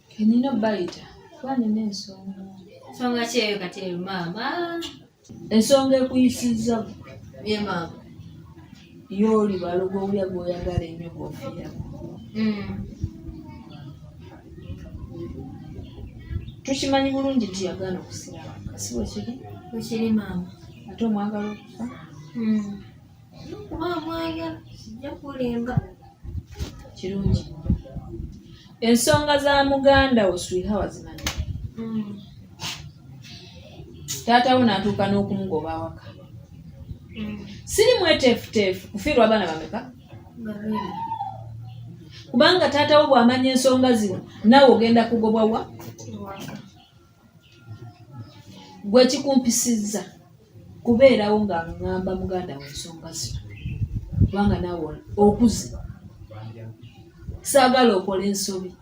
kenina bayita kuba nina ensonga. Nsonga kyeyo kati maama? Ensonga ekuyisizza ye maama y'oli balogo olya gw'oyagala ennyo g'ofiirako. Tukimanyi bulungi nti yagaana okusiraamu si bwe kiri? Bwe kiri maama. Ate omwagala okufa? Kuba mwagala sijja kulimba. Kirungi. Ensonga za muganda wo Swiha wazimanyi? Taata we n'atuuka n'okumugoba awaka. Siri mweteefuteefu kufiirwa abaana bameka? Kubanga taata we bw'amanya ensonga zino naawe ogenda kugobwa wa? Gwe kikumpisizza kubeerawo nga ngamba muganda we ensonga zino kubanga naawe okuze saagala okola ensobi.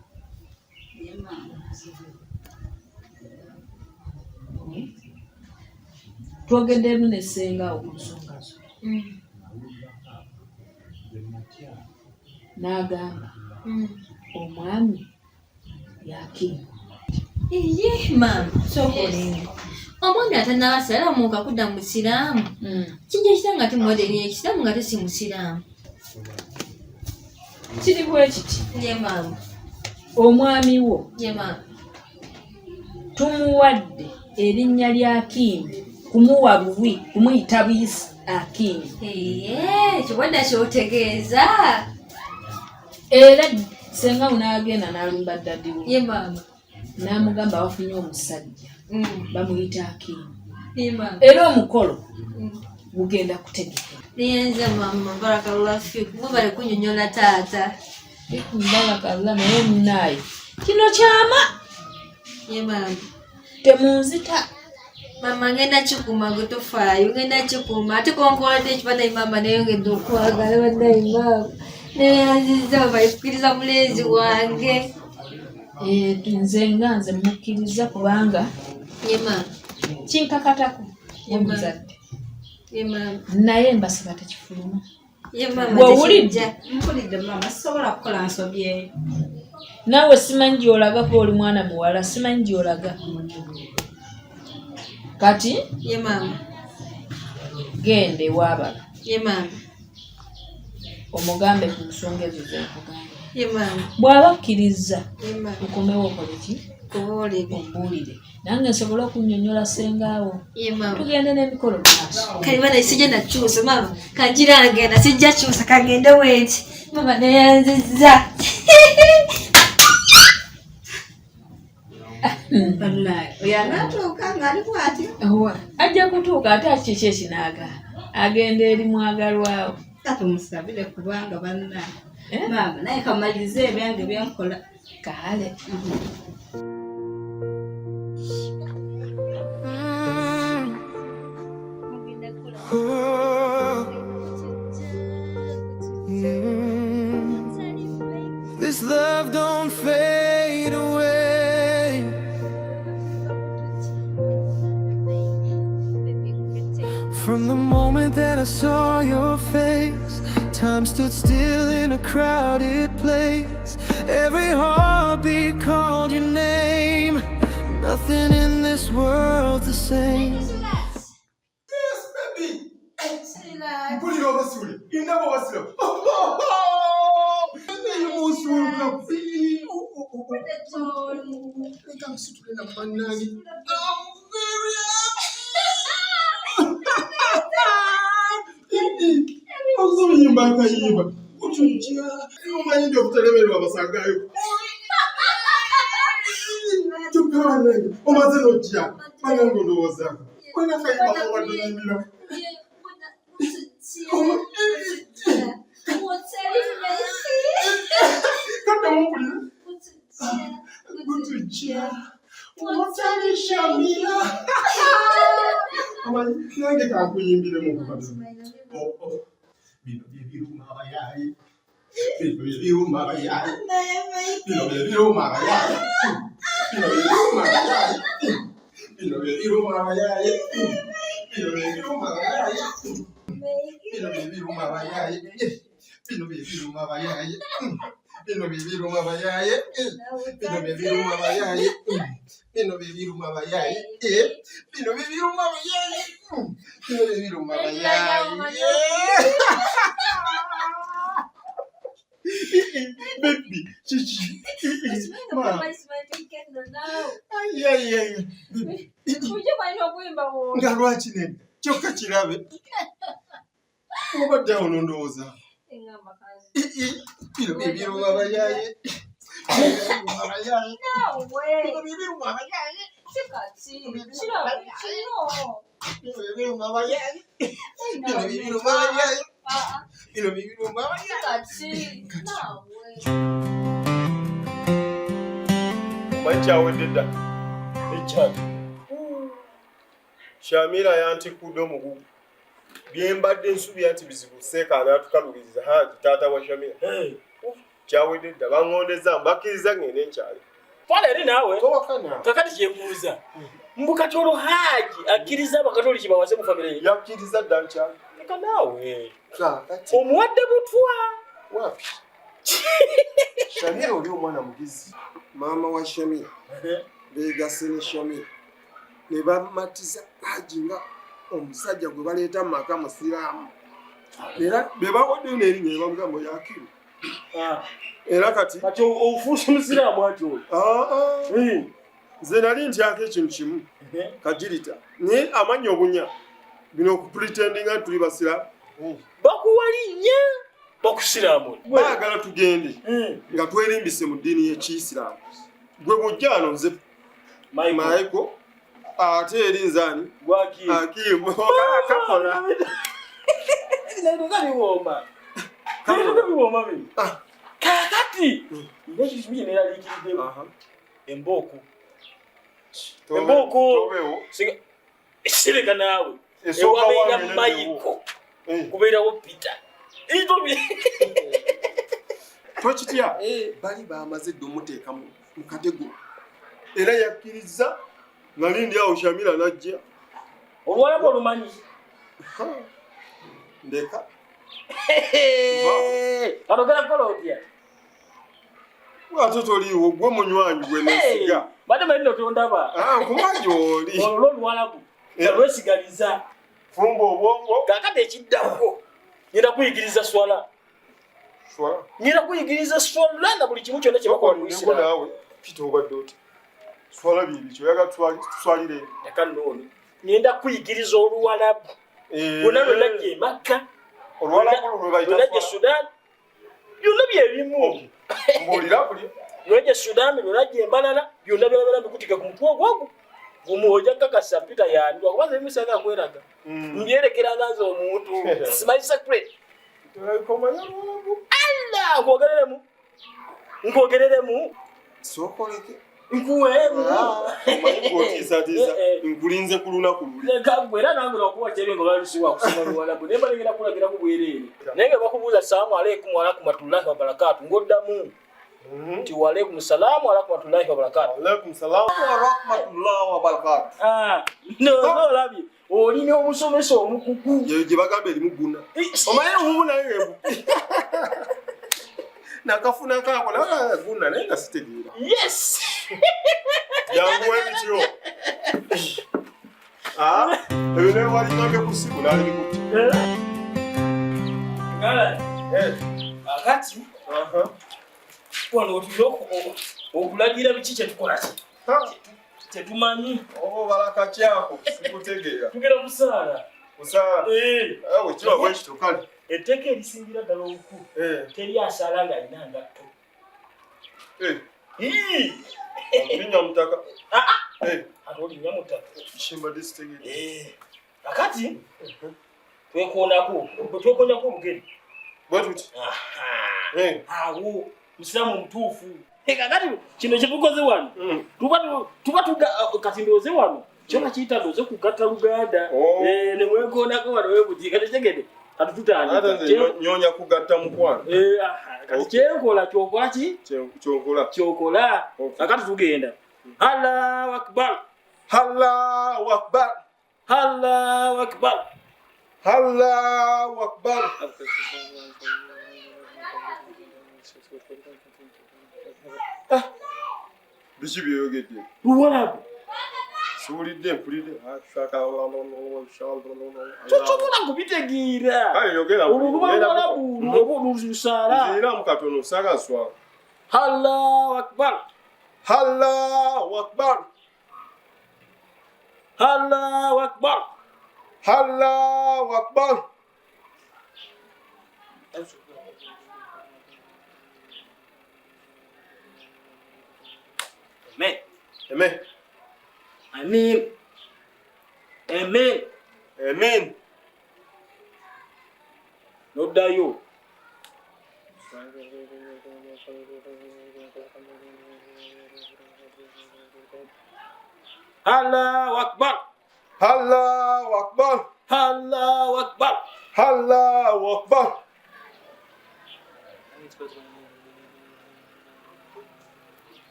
Twogeddemu ne ssengawo ku nsonga zo. N'agamba omwami yakiima. Iye maama sooka olinga omwami atannabasalamuuka kudda mu Busiraamu. Kijja kita nga temoderi ekisiraamu nga tesi Musiraamu. Kiri bwe kiti. Ye maama. Omwami wo ye maama tumuwadde erinnya lya Akiimi kumuwa buwi kumuyita buyisi Akiimi. Kiwadde kyotegeeza. Era senga unaagenda n'alumba ddaddi we. Ye maama. N'amugamba wafunye omusajja bamuyita Akiimi. Ye maama. Era omukolo gugenda kutegeka. Niyenze maama barakallahu fiiku mubale kunnyonnyola taata. Barakallahu naye munaaye kino kyama. Ye maama. Temunzita. Mama ngenda kikuma gwe tofaayo ngenda kikuma ate konkoladde ekibadde maama nayongedde okwagala baddayi maama neyanziza bayikkiriza mulenzi wange. Nze nga nze mukkiriza kubanga ye maama kinkakatako omuzadde Ye mama. naye mbasaba tekifuluma Ye mama. bw'owulidde mpulidde maama sisobola kukola nsobi eyo naawe simanyi gy'olagako oli mwana muwala simanyi gy'olaga kati Ye mama. genda ewaabala Ye mama. omugambe ku nsonga ezo zekugamba Ye mama. bw'abakkiriza Ye mama. okomewo okole ki ombuulire nange nsobole okunnyonnyola sengaawo Ye mama. tugende n'emikolo maaso Kali bana isije na chusa mama. Kanjira ngenda sijja chusa kagende wenti. Mama neyanziza. wallahi oyo anaatuuka ng'ali bw'atyo ajja kutuuka ate akiki ekinaaga agenda eri mwagalwawo katumusabire kubanga banna maama naye kamalirize ebyange byenkola kale This love don't fade away. From the moment that I saw your face, time stood still in a crowded place. Every heartbeat called your name. Nothing in this world's the same. Yes, baby. Mpulira obasule. Indabo basule. Eyo musulu kapi. Leka msitule na managi. I'm very happy. Ozo yimba akayimba. Kuchucha. Umanyi ndio kutelemerwa abasagayo. Tukana. Omaze nojja. Bana ndowooza. Kwena kayimba kwa dunyimira. Kata mpulira. Kuchucha. Wotali shamila. Amanyi nange kankuyimbire mu kubasa. Bino biruma abayayi. Bino biruma abayayi. Bino biruma abayayi. Bino biruma abayayi. Bino biruma abayayi. Bino biruma abayayi. Bino biruma abayayi. Bino biruma abayayi. Bino biruma abayayi. Bino biruma abayayi. Bino biruma abayayi. Bino biruma abayayi. Bino biruma abayayi. Baby, chichi. Ay. Nga lwaki nene kyokka kirabe obadde awo nondowooza bino bibiruma abayaye mankyawedde dda ekyali Shamira yantikudde omugugu byembadde nsubira nti bizibu seeka anaatukalubiriza haji taata wa Shamira kyawedde dda baŋŋondeza mbakkiriza ngende nkyali Fala eri naawe kakati kyekuuza mbukati olwo haji akkiriza abakatoli kibawase mu famire ye yakkiriza dda nkyali eka naawe omuwadde butwa wapi Shamira oli omwana mugizi maama wa Shamira beegase ne Shamira ne bamatiza haji nga omusajja gwe baleeta mu maka musiraamu era be bawaddeyo n'erinnya ne bamugamba yakiru era kati ofuusa omusiraamu ati oyo nze nali ntyako ekintu kimu kajirita naye amannya obunya bino okupretendinga nti tuli basiraamu bakuwa linnya bakusiraamu baagala tugende nga twerimbise mu ddiini y'Ekiyisiraamu gwe bujjaano nze Maiko ate eri nzani Akimu kakola kakati ngekizimye neraliikiriddemu embooku sireka naawe ewabeera Maiko kubeerawo Peter twekitya bali bamaze dde omuteeka mu katego era yakkiriza nali ndi awo Shamira najja Oluwalabu olumanyi. Ndeka. Atogera kukola otya? Watoto liwo gwe munywanyi gwe nesiga. Bade malino tondaba. Nkumanyi oli. Oluwalabu. Olwesigaliza. Fumbo obwongo. Kakati ekiddako. Nyina kuyigiriza swala. Swala? Nyina kuyigiriza swala na buli kimu kyonna kye bakola mu Isirayiri. Naawe Peter obadde oti. Swala bibi kyoyaga tuswalire. Eka nnono. Nyenda kuyigiriza Oluwalabu. Bonna lwonajja Makka. Oluwalabu lwe bayita lwonajja Sudan. Byonna byebimu. Mbuulira buli. Lwonajja Sudan, lwonajja Embalala, byonna byabala bikutika ku mutwe ogwogwo. Gumuoja kakasa Peter yandwa kubaza emisanga akweraga. Mbyerekera nganze omuntu. It's my secret. Allah ngogereremu. Ngogereremu. Sokoleke. Nkuwemu. Ngotiisa nkulinze ku lunaku luli. Nekagwera nange okuwa kyebengo balusiwa kusoma Luwalabu. Nemba ngenda kulagira ku bwerere. Nenge bakubuuza salamu alaykum wa rahmatullahi wa barakatuh. Ngoddamu. Ti wa alaykum salaam wa rahmatullahi wa barakatuh. Alaykum salaam wa rahmatullahi wa barakatuh. No labi. Olina omusomesa omukuku. Gye bagamba erimu guna. Omaye omumu naye nakafuna kako na guna naye nga sitegeera. Yes. Yangu ebityo. Ebyo naye walinambye ku ssimu naali bikutti. Ngala. Akati. Wano otuloko okulagira biki kye tukola ki? Tetumanyi. Balaka kyako sikutegeera. Tugera kusaala. Kusaala? Awe kiba bwe kityo kale. Etteka erisingira ddala obukulu. Teri asaala ng'alina ngatto. Linnya mutaka. Ate olinnya mutaka. Kishimba district. Akati twekoonako. Twekoonyako obugere. Bwe tuti? Awo musiramu mutuufu. Kakati kino kye tukoze wano. Tuba kati ndooze wano. Kyona kiyita ndooze kugatta Luganda. Ne mwekoonako wano weebutika tetegede. Kati tutandika. Nyonya kugatta mukwano. Kati kyenkola kyokola ki? Kyokola. Kakati tugenda. Allahu Akbar. Allahu Akbar. Allahu Akbar. Allahu Akbar. Biki byeyogedde? Luwalabu. Siwulidde mpulidde. Tosobola kubitegeera. Kale yogera. Oluwalabu lusaala. Nziramu katono sagaswa. Allahu Akbar. Allahu Akbar. Allahu Akbar. Allahu Akbar. Amen. Amen. Amen. Amen. Amen. Noddayo. Allahu Akbar. Allahu Akbar. Allahu Akbar. Allahu Akbar.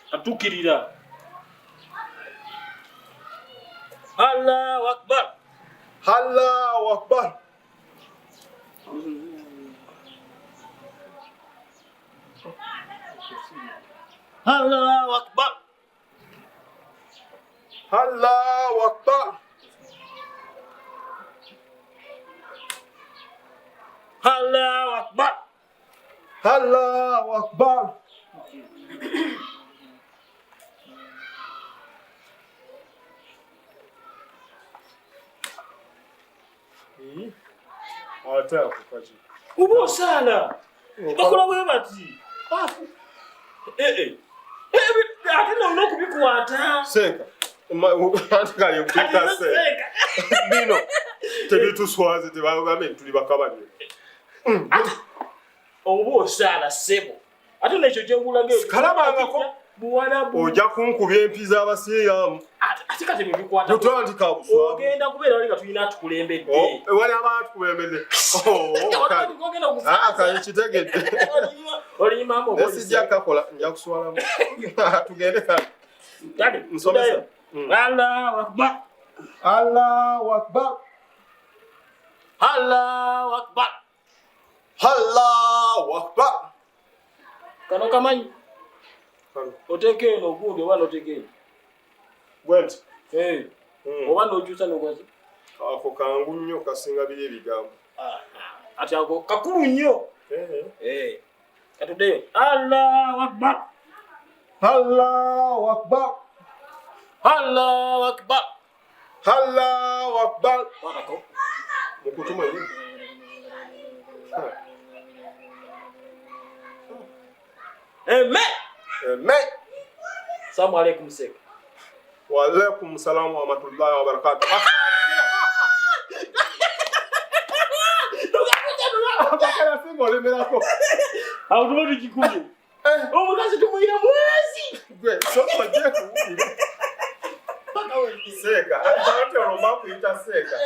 Atukirira. Allahu Akbar. Allahu Akbar. Allahu Akbar. Allahu Akbar. Allahu Akbar. Allahu Akbar. Ate akukaji. Uba osaala. Bakola bwe bati. Ate nolina okubikwata. Senka. Antikali mpita senka. Bino. Tebituswaze tebagambe tuli bakabanye. Oba osaala ssebo. Ate nekyo kyengulaga kalabangako. Buwalabu. Ojja kunkubya empiza abasiyamu. Ate kati bibikwata. Tutandika buswa. Ogenda kubeera oli nga tulina atukulembedde. Wali abantu kulembedde. Kale kitegedde. Oli mama obo. Nesijja kakola nja kuswalamu. Tugende kale. Dadi, nsomesa. Allahu Akbar. Allahu Akbar. Allahu Akbar. Allahu Akbar. Kano kamanyi. Oteke eno gundi wano oteke. Bwent. Obana ojusa n'ogwazi. Ako kangu nnyo kasinga biri ebigambo. Ati ako kakulu nnyo. Katuddeyo. Allahu Akbar. Allahu Akbar. Allahu Akbar. Allahu Akbar. Wakako. Mukutuma yini? Amen. Amen. Assalamu alaikum sek. Wa alaikum salam wa rahmatullahi wa barakatuh. Bakala singo lemerako. Awutuba tukikuye. Omukazi tumuyira mwezi. Gwe soko je kuwuli. Seka. Ate olomba kuyita seka.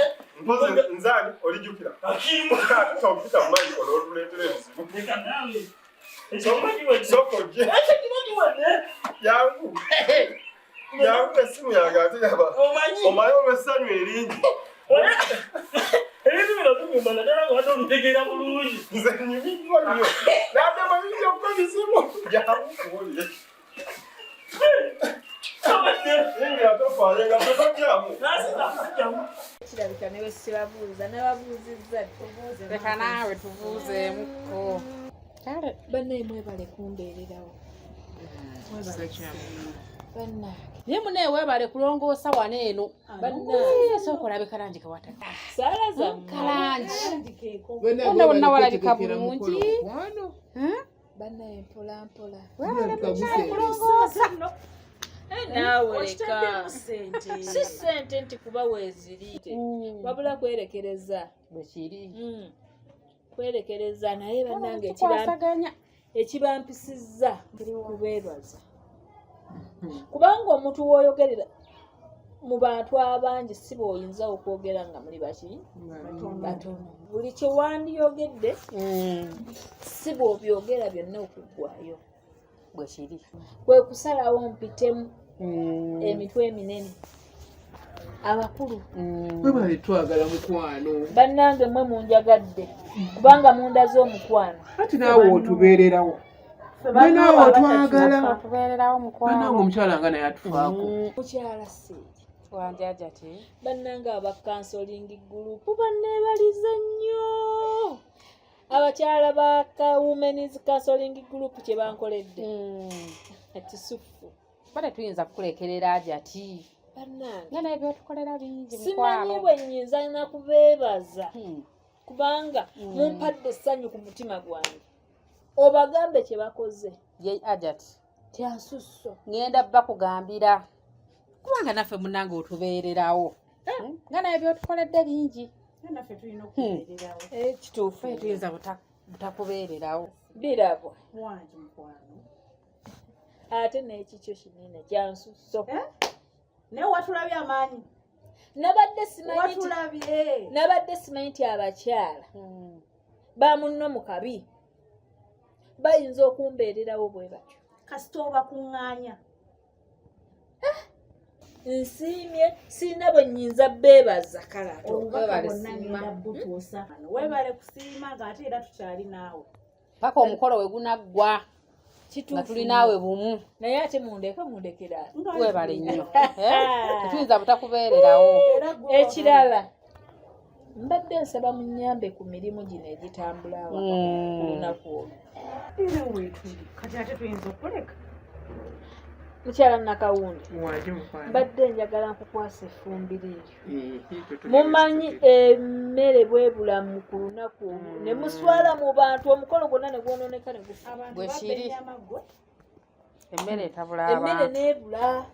Mpoze nzani olijukira. Akimu kata topita mai ko lotuletere bizibu. Eka nawe. Soko je. Ate kimanyi wadde. Yangu. Yangu esimu yagati yaba. Omanyi. Omayo wesanyu eringi. Ebintu bino tugumana ddala nga wadde olutegeera bulungi. Nze nyumiddwa nnyo. N'ate amayinja okuba bizibu. Yangu kuwulire. Ningira tofaayo nga totokyamu. Kirabika ne bwe sibabuuza n'ababuuzizza tubuuze. Leka naawe tubuuzeemuko. Kale bannaye mwebale kumbeererawo. Bannange. Naye munaye weebale kulongoosa wano eno. Bannange. Sooka olabe kalangi kewataka. Saala zammwe. Kalangi. Wonna wonna walabika bulungi. Bannaye mpola mpola. Weebale kulongoosa. Naawe leka. Si ssente nti kuba weeziri. Wabula kwerekereza. Bwe kiri. Kwerekereza naye bannange ekibampisizza kubeebaza. Kubanga omuntu w'oyogerera mu bantu abangi si b'oyinza okwogera nga muli baki batono. Buli kye wandiyogedde si bw'obyogera byonna okuggwayo. Bwe kiri. Kwe kusalawo mpitemu emitwe eminene. Abakulu. Webale twagala mukwano. Bannange mmwe munjagadde kubanga mundaze omukwano. Ati naawe otubeererawo. Naawe otwagala. Tubeererawo mukwano. Bannange omukyala nga naye atufaako. Mukyala Seegi. Wanjaja te. Bannange aba kansolingi gurupu banneebalize nnyo. Abakyala ba Women's Counseling Group kye bankoledde. Ekisufu. Bale tuyinza kukulekerera ajati. Bannange. Nga naye byotukolera bingi mukwano. Simanyi bwe nnyinza na kubeebaza. Kubanga mumpadde essanyu ku mutima gwange. Obagambe kye bakoze. Ye ajati. Tyansusso. Ngenda bakugambira. Kubanga naffe munnange otubeererawo. Nga naye byotukoledde bingi. Naffe tulina okubeererawo. Ekituufu tuyinza butakubeererawo. Birabwa. Wangi mukwano. Ate n'ekikyo kinene kyansusso. Naye watulabye amaanyi. Nabadde simanyi watulabye. Nabadde simanyi nti abakyala bamunno mu kabi bayinza okumbeererawo bwe batyo. Kasita obakuŋŋaanya. Nsiimye sirina bwe nnyinza beebaza kalato. Weebale kusiima ng'ate era tukyali naawe. Paka omukolo we gunaggwa. Nga tuli naawe bumu. Naye ate mundekera. Weebale nnyo. Tuyinza butakubeererawo. Ekirala mbadde nsaba munnyambe ku mirimu gino egitambula awaka ku lunaku olwo. Kati ate tuyinza okuleka. Mukyala Nakawundi. Mbadde njagala nkukwasa effumbiro eryo. Mumanyi emmere bwebulamu ku lunaku olwo. Ne muswala mu bantu omukolo gwonna ne gwonooneka ne gufa. Bwe kiri. Emmere etabula abantu. Emmere n'ebula.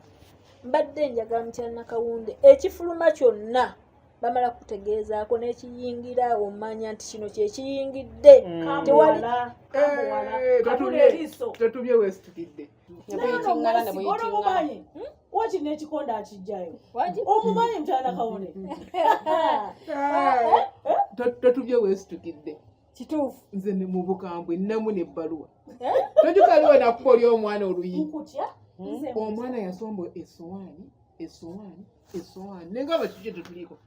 Mbadde njagala mukyala Nakawundi ekifuluma kyonna bamala kutegeezaako n'ekiyingira omanya nti kino kyekiyingidde. Tewali tatubye weesitukidde. Waki n'ekikonde akijjayo. Omumanyi mukyala Nakawundi. Tatubye weesitukidde. Kituufu. Nze ne mu bukambwe nnamu n'ebbaluwa. Tojukaliwe nakuba oli omwana oluyi. Omwana yasomba essowaani essowaani nenga abakijje tetuliko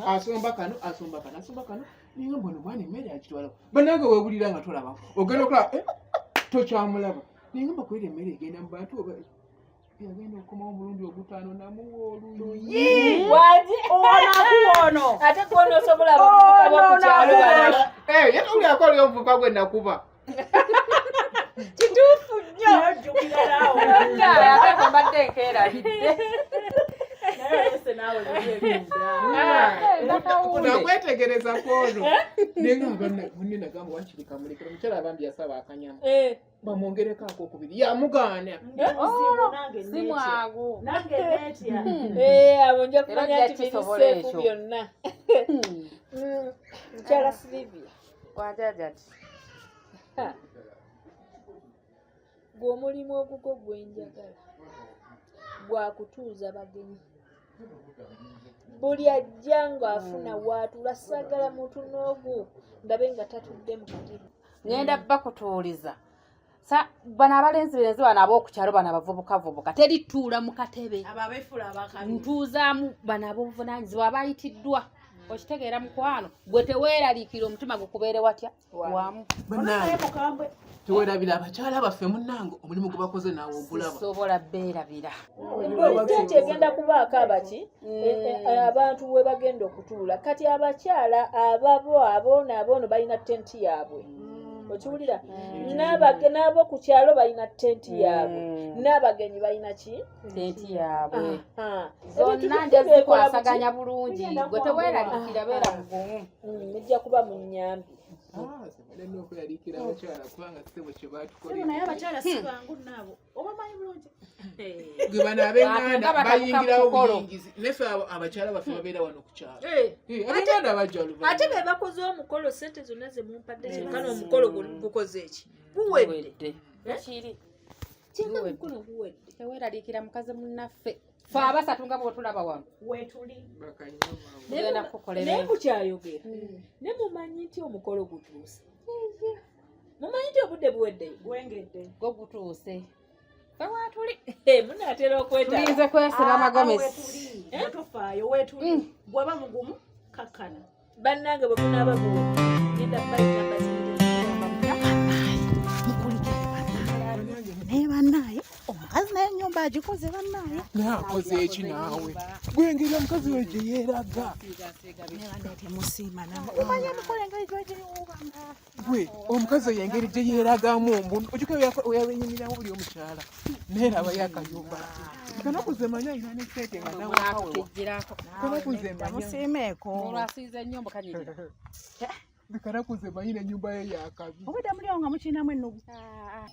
asomba kano ninga mbona omwana emmere akitwalako bannange weewulira nga tolaba ogenda okulaba tokyamulaba ninga mbakwera emmere egenda mu bantu oba yagenda okukomawo omulundi ogutaano namuwa oluyi ono ate kuona osobola yatuliyako oli omuvuka gwe nakuba kituufu nnyo ojjukirarawo ate mbadde nkeerabidde nakwetegereza kwono nenga munne nagamba wankiri kamulekera omukyala abambi yasaba akanyama bamwongereko akokubiri yamugaana si mwagu abo nja kumanya nti biriseefu byonna mukyala Silivia wanjajati gw'omulimu ogugo gwenjagala gwakutuuza bagenyi buli ajja ng'afuna waatula sagala muntu n'ogu ndabe nga tatudde mu katebe ngenda bakutuuliza bano abalenzi benzi bano ab'okukyalo bano abavubukavubuka terituula mu katebe ntuuzaamu bano ab'obuvunaanyizibwa abayitiddwa okitegeera mukwano gwe teweeraliikira omutima gukubeere watya wamu teweerabira abakyala baffe munnange omulimu gwe bakoze naawe ogulaba sobola beerabira kati egenda kubaako abaki abantu we bagenda okutuula kati abakyala aboono balina tenti yaabwe okiwulira n'abo ku kyalo balina tenti yaabwe n'abagenyi balina ki tenti yaabwe zonna nje zikwasaganya bulungi gwe teweeraliikira beera mugumu nijja kuba mu nnyambi balina okweralikira abakyala kubanga kitebo kye batukolera naye abakyala si bangu naabo obamanyi bulungi gwe bano ab'enganda bayingirawo buyingizi naffe abakyala baffe babeera wano ku kyalo ab'enganda bajja oluvannyuma ate be bakoze omukolo sente zonna ze mumpadde kyekana omukolo gukoze eki guwedde kiri kinga omukolo guwedde teweeraliikira mukazi munnaffe fe abasatu nga bw'otulaba wano weetuli genda kukolera naye mukyayogera ne mumanyi nti omukolo gutuuse mumanyi nti obudde buweddeyo gwengedde gwe gutuuse fe waatuli munaatera okwetala tulinze kwesiba amagomesi tofaayo weetuli gwaba mugumu kakkana bannange bwe munaaba muwedde genda bayita naye bannaaye omukazi naye ennyumba agikoze bannaaye naakoze eki naawe gwengeri omukazi we gye yeeraga temusiima namumanye emikola engeri gyogiriwubanga gwe omukazi oyo engeri gye yeeragamu ojuka weyabenyumirawo buli omukyala neeraba yakayumba kanakuze manya alina nesente nga nawemusiimeeko olwasiiza ennyumba kanyirira kanakuze manyi n'ennyumba ye yakabi obudde mulyawo nga mukirinamu ennugu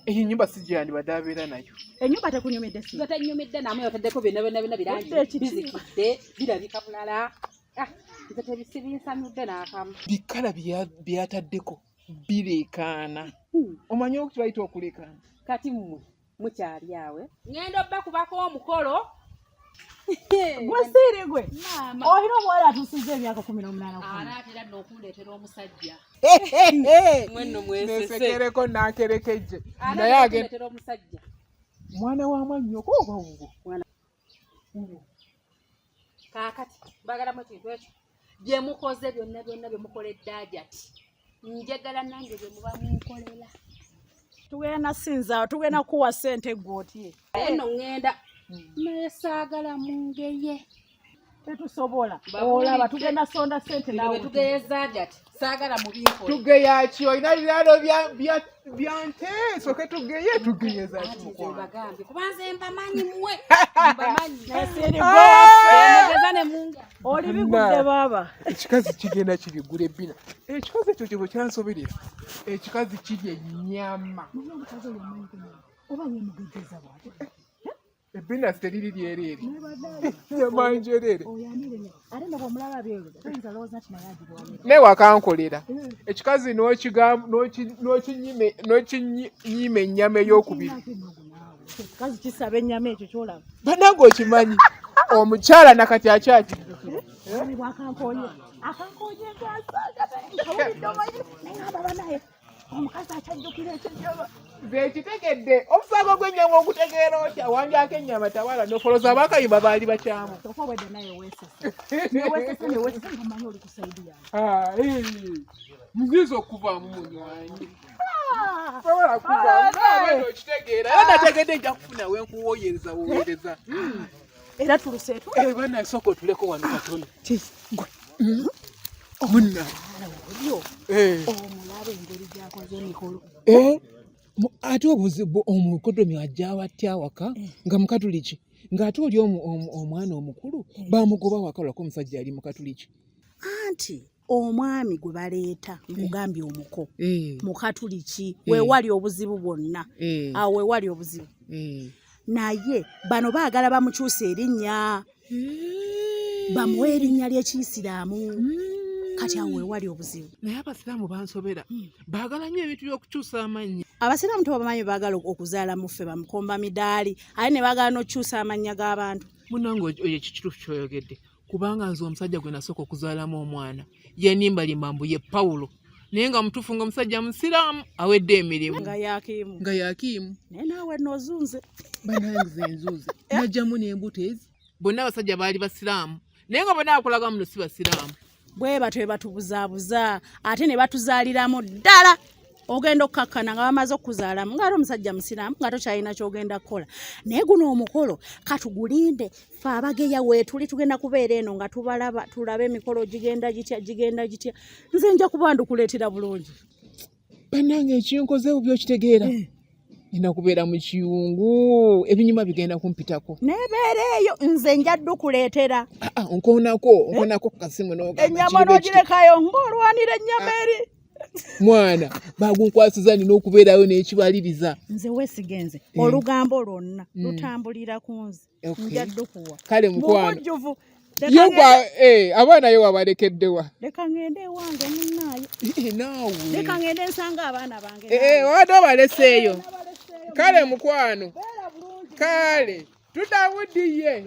eyo ennyumba si gyandibadde abeera nayo ennyumba tekunyumidde si tenyumidde namwe oteddeko byonna birangi bizikidde birabika bulala nze tebisirinsanyudde n'akamu bikala byataddeko bireekaana omanyi okuti bayita okulekaana kati mmwe mukyali awe ngenda obba kubako omukolo gwe siiri gwe olina omuwala atuusiza emyaka 18 anaatera n'okundeetera omusajja mwenno mwesesekereko naakerekejje naye agenda omusajja mwana wa mwannyoko oba wugo kaakati mbagalamu ekintu ekyo bye mukoze byonna bye mukoledde ajati njagala nange bye muba munkolera tugenda sinzaawo tugenda kuwa ssente gwootye eno ŋŋenda naye saagala mungeye tetusobola olaba tugenda sonda ssente nawe tugeyeza ajati saagala mubinkola tugeya ki olina biraalo bya nte soke tugeyeza bagambye kubanze mbamanyi muwe oli bigudde baaba ekikazi kigenda kirigula ebbina ekikazi ekyo kye bwe kyansoberera ekikazi kirya ennyama oba yemugejeza bwati ebbina teriri lyereri nyama njerere ate nga bwomulaba byeyo toyinza lowooza nti naye agirwanira naye wakankolera ekikazi n'okinyima ennyama ey'okubiri ekikazi kisaba ennyama ekyo kyolaba bannange okimanyi omukyala nakati akyakiri bwakankoonye akankoonye nkasagata nkawulidde omanyi naye aba banaye omukazi akyajjukira ekijjaba nze kitegedde omusango gw'ennyama ogutegeera otya wanjako ennyama tawala nofoloza abakayimba baali bakyamu oka wedde naye weesesa ngamanyi oli kusaidi yange nziza okuvaamu munywanyi sobola kuvaamu okitegeera era nategedde nja kufuna wenkuwoyereza woweereza era tuluseetu bana soko tuleko wano katono omuna omulaba engeri gyakoze emikolo ate obuzibu omukodomi ajja watya waka nga mukatuliki ng'ate oli omwana omukulu bamugoba waka lwako omusajja ali mukatuliki anti omwami gwe baleeta nkugambye omuko mukatuliki weewali obuzibu bwonna awo weewali obuzibu naye bano baagala bamukyusa erinnya bamuwa erinnya ly'ekiyisiraamu kati awo weewali obuzibu naye abasiraamu bansobera baagala nnyo ebintu by'okukyusa amannya abasiraamu tebabamanyi baagala okuzaala muffe bamukomba midaali ate ne baagala n'okukyusa amannya g'abantu munange oyo kikituufu kyoyogedde kubanga nze omusajja gwe nasooka okuzaalamu omwana yenimbalimba mbu ye Pawulo naye nga mutuufu nga omusajja musiraamu awedde emirimu nga yakiimu naye naawe nozunze banange nzuze najjamu n'embuto ezi bonna abasajja baali basiraamu naye nga bonna bakolaga muno si basiraamu bwe batyo bwe batubuzaabuza ate ne batuzaaliramu ddala ogenda okkakkana nga bamaze okuzaalamu ngaate omusajja musiraamu nga tokyalina kyogenda kukola naye guno omukolo katugulinde fe abageya weetuli tugenda kubeera eno nga tubalaba tulabe emikolo gigenda gitya nze nja kuba ndikuleetera bulungi bannange ekinkoze byokitegeera nina kubeera mu kiyungu ebinyuma bigenda kumpitako nebeera eyo nze nja ddukuleetera nkoonako kasimu ennyama n'ogirekayo ng'olwanira ennyama eri mwana bagunkwasiza nina okubeerayo n'ekibaliriza nze weesigenze olugambo lwonna lutambulira ku nze nja ddukuwa kale mukwano mubujjuvu abaana yo wabalekeddewa leka ngende ewange munnaayo naawe leka ngende nsanga abaana bange wadde obaleseeyo kale mukwano kale tudawuddiye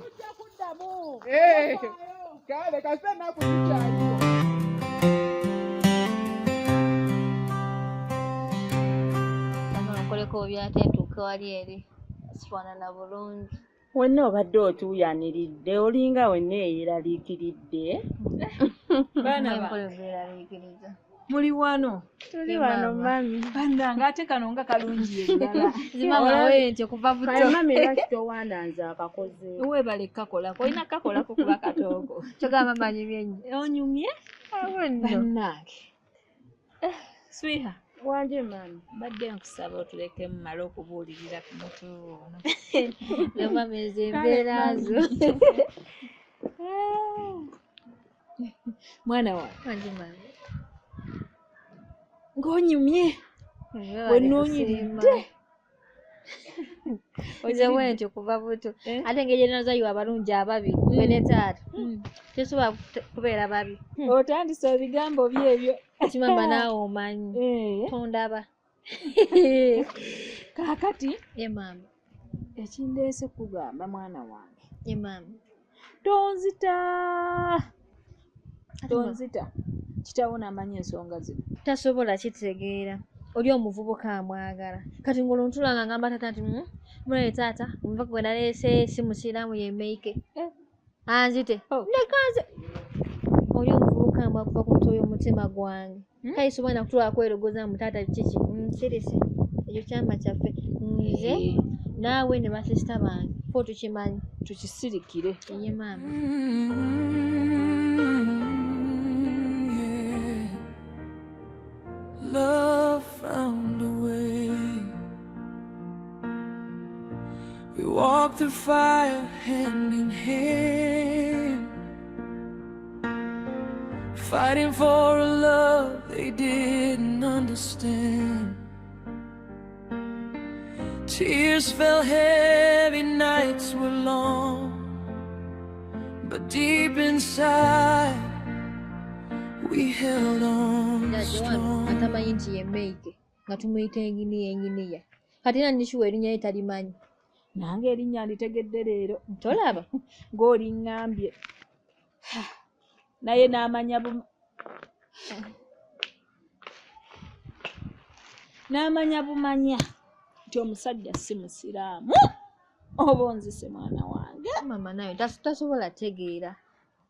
kale kasita naku tukyaliwo nkoleko byate ntuuke wali eri sifaanana bulungi wenna obadde otuuyaniridde olinga wenna eyeraliikiridde eraliikiriza muli wano tuli wano mami bannange ate kano nga kalungi eddala zimamawe nti okuva buto mami lwaki towandanze akakoze weebale kakolako olina kakolako kuba katoogo kyogamba manyumye nnyo onyumye awonno bannange swiha wanje mami badde nkusaba otuleke mumale okubuulirira ku mutu ono yomameze embeera zo mwana wa wanje mami ng'onyumye wennoonyiridde ozewe nti okuva buto ate engeri gyenozayiwa abalungi ababi gwe ne taata tesobola kubeera babi otandise ebigambo byebyo kimamba naawe omanyi tondaba kaakati ye maama ekindeese kugamba mwana wange ye maama tonzita kitawo n'amanyi ensonga zino tasobola kitegeera oli omuvubuka amwagala kati ng'oluntulanga ngamba taata nti mulaye taata nva gwe naleese si musiraamu ye meike anzite nekanze oli omuvubuka ambwa kuva ku mutwe y'omutima gwange kale sobola nakutwala kwerogoza mu taata kiki kirisi ekyo kyama kyaffe nze naawe ne basisita bange fo tukimanyi tukisirikire ye maama Love found a way. We walked through fire hand in hand, fighting for a love they didn't understand. Tears fell heavy, nights were long, but deep inside we held on strong. atamanyi nti ye meike nga tumuyita enginiya kati era nishuwa erinnya ye talimanyi nange erinnya nditegedde leero tolaba ng'oliŋŋambye naye n'amanya n'amanya bumanya nti omusajja si musiraamu oba onzise mwana wange. Mama naye tasobola tegeera.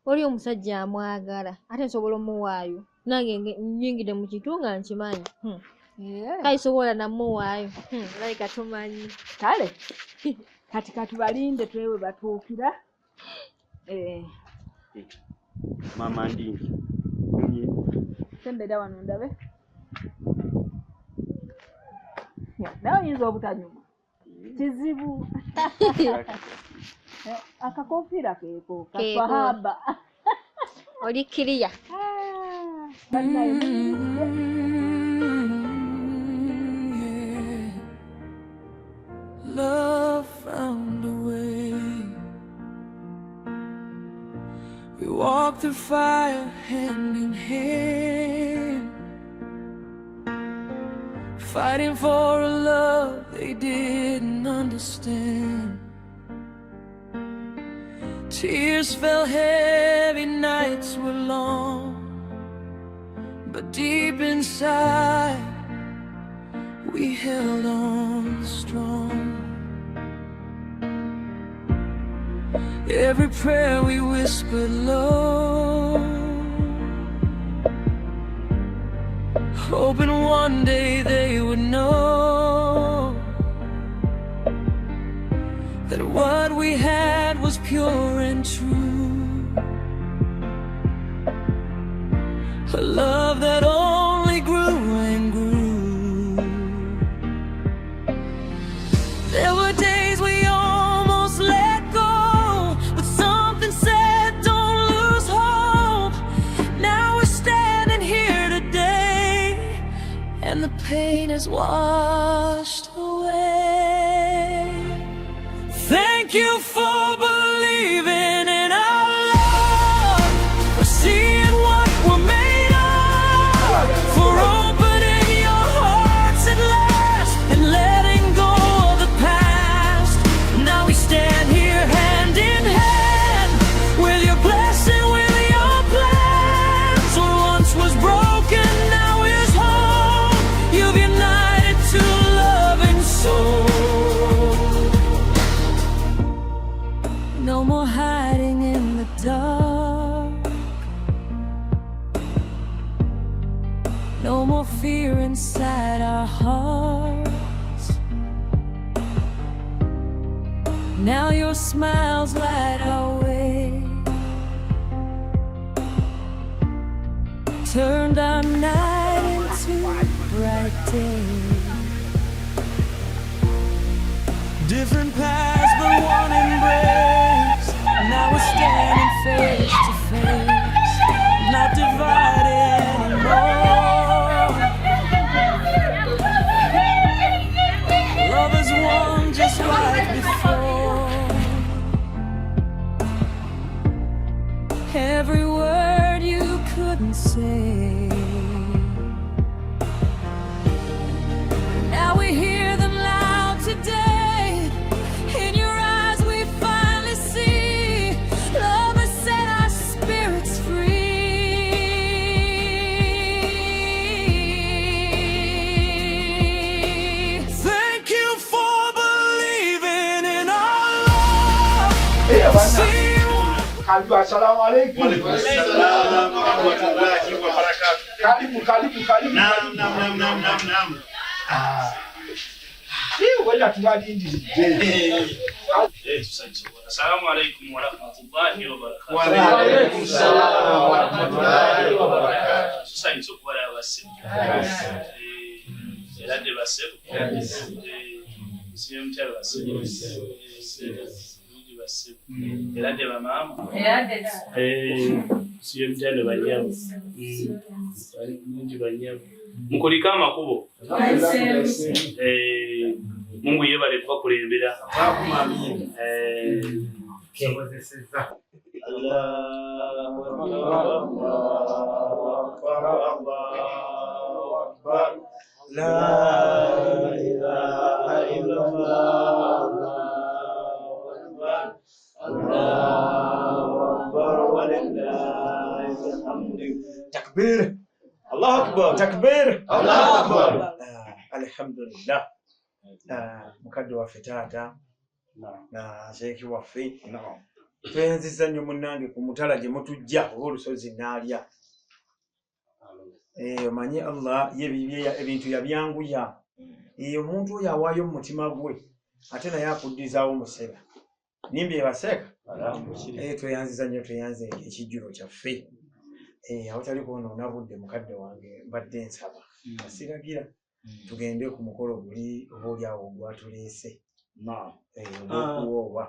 Oli omusajja amwagala ate nsobola omuwaayo. Nange nyingide mu kitunga nkimanyi. Kaisobola namuwaayo. Like atumanyi. Kale kati katubalinde twewe batuukira. Mama Ndingi. Sembera wano ndabe. Nawe oyinza obutanyuma. Kizibu. Akakofiira keeko kaswahaba. Oli kiriya. Love found a way. We walked through fire hand in hand, fighting for a love they didn't understand. Tears fell heavy, nights were long, but deep inside we held on strong. Every prayer we whispered low, hoping one day they would know that what we had was pure and true. A love that only grew and grew. There were days we almost let go, but something said don't lose hope. Now we're standing here today, and the pain is washed away. Thank you for believing in our love, for seeing what we're made of, for opening your hearts at last and letting go of the past. Now we stand here hand in hand, with your blessing, with your plans. What once was broken now is whole. You've united two loving souls. No more hiding in the dark, no more fear inside our hearts. Now your smiles light our way, turned our night into a bright day. Different paths but one embrace. Now we're standing face to face, not divided anymore. Love is one just like before. Every word you couldn't say, now we hear them loud today. Assalamu alaikum. Karibu. Naam. Ngoja tuwalinde. Assalamu alaikum wa rahmatullahi wa barakatuh. Wa alaikum salam wa rahmatullahi wa barakatuh. Sasa nitokubala abase. Elade base. Siyo mtalo base. Elade ba mama. Siyo mtalo banyamu. Mungu banyamu. Mukolika makubo. Mungu yebale kwa kulembera. Kiyongozeseza. Allahu akbar. La ilaha illallah. Allahu akbar wa lillahi alhamd. Takbir. Allahu akbar. Takbir. Allahu akbar. alhamdulillah mukadde waffe taata na sheeki waffe twenziza nnyo munnange ku mutala gye mutujja olw'olusozi naalya omanyi Allah ebintu yabyanguya omuntu oyo awaayo mu mutima gwe ate naye akuddizaawo musera nimbi ebaseeka tweyanziza nnyo tweyanze ekijjulo kyaffe awatali kwonoona budde mukadde wange mbadde nsaba asiragira tugende ku mukolo guli obaoliawo ogwatuleese ogwokuwooba.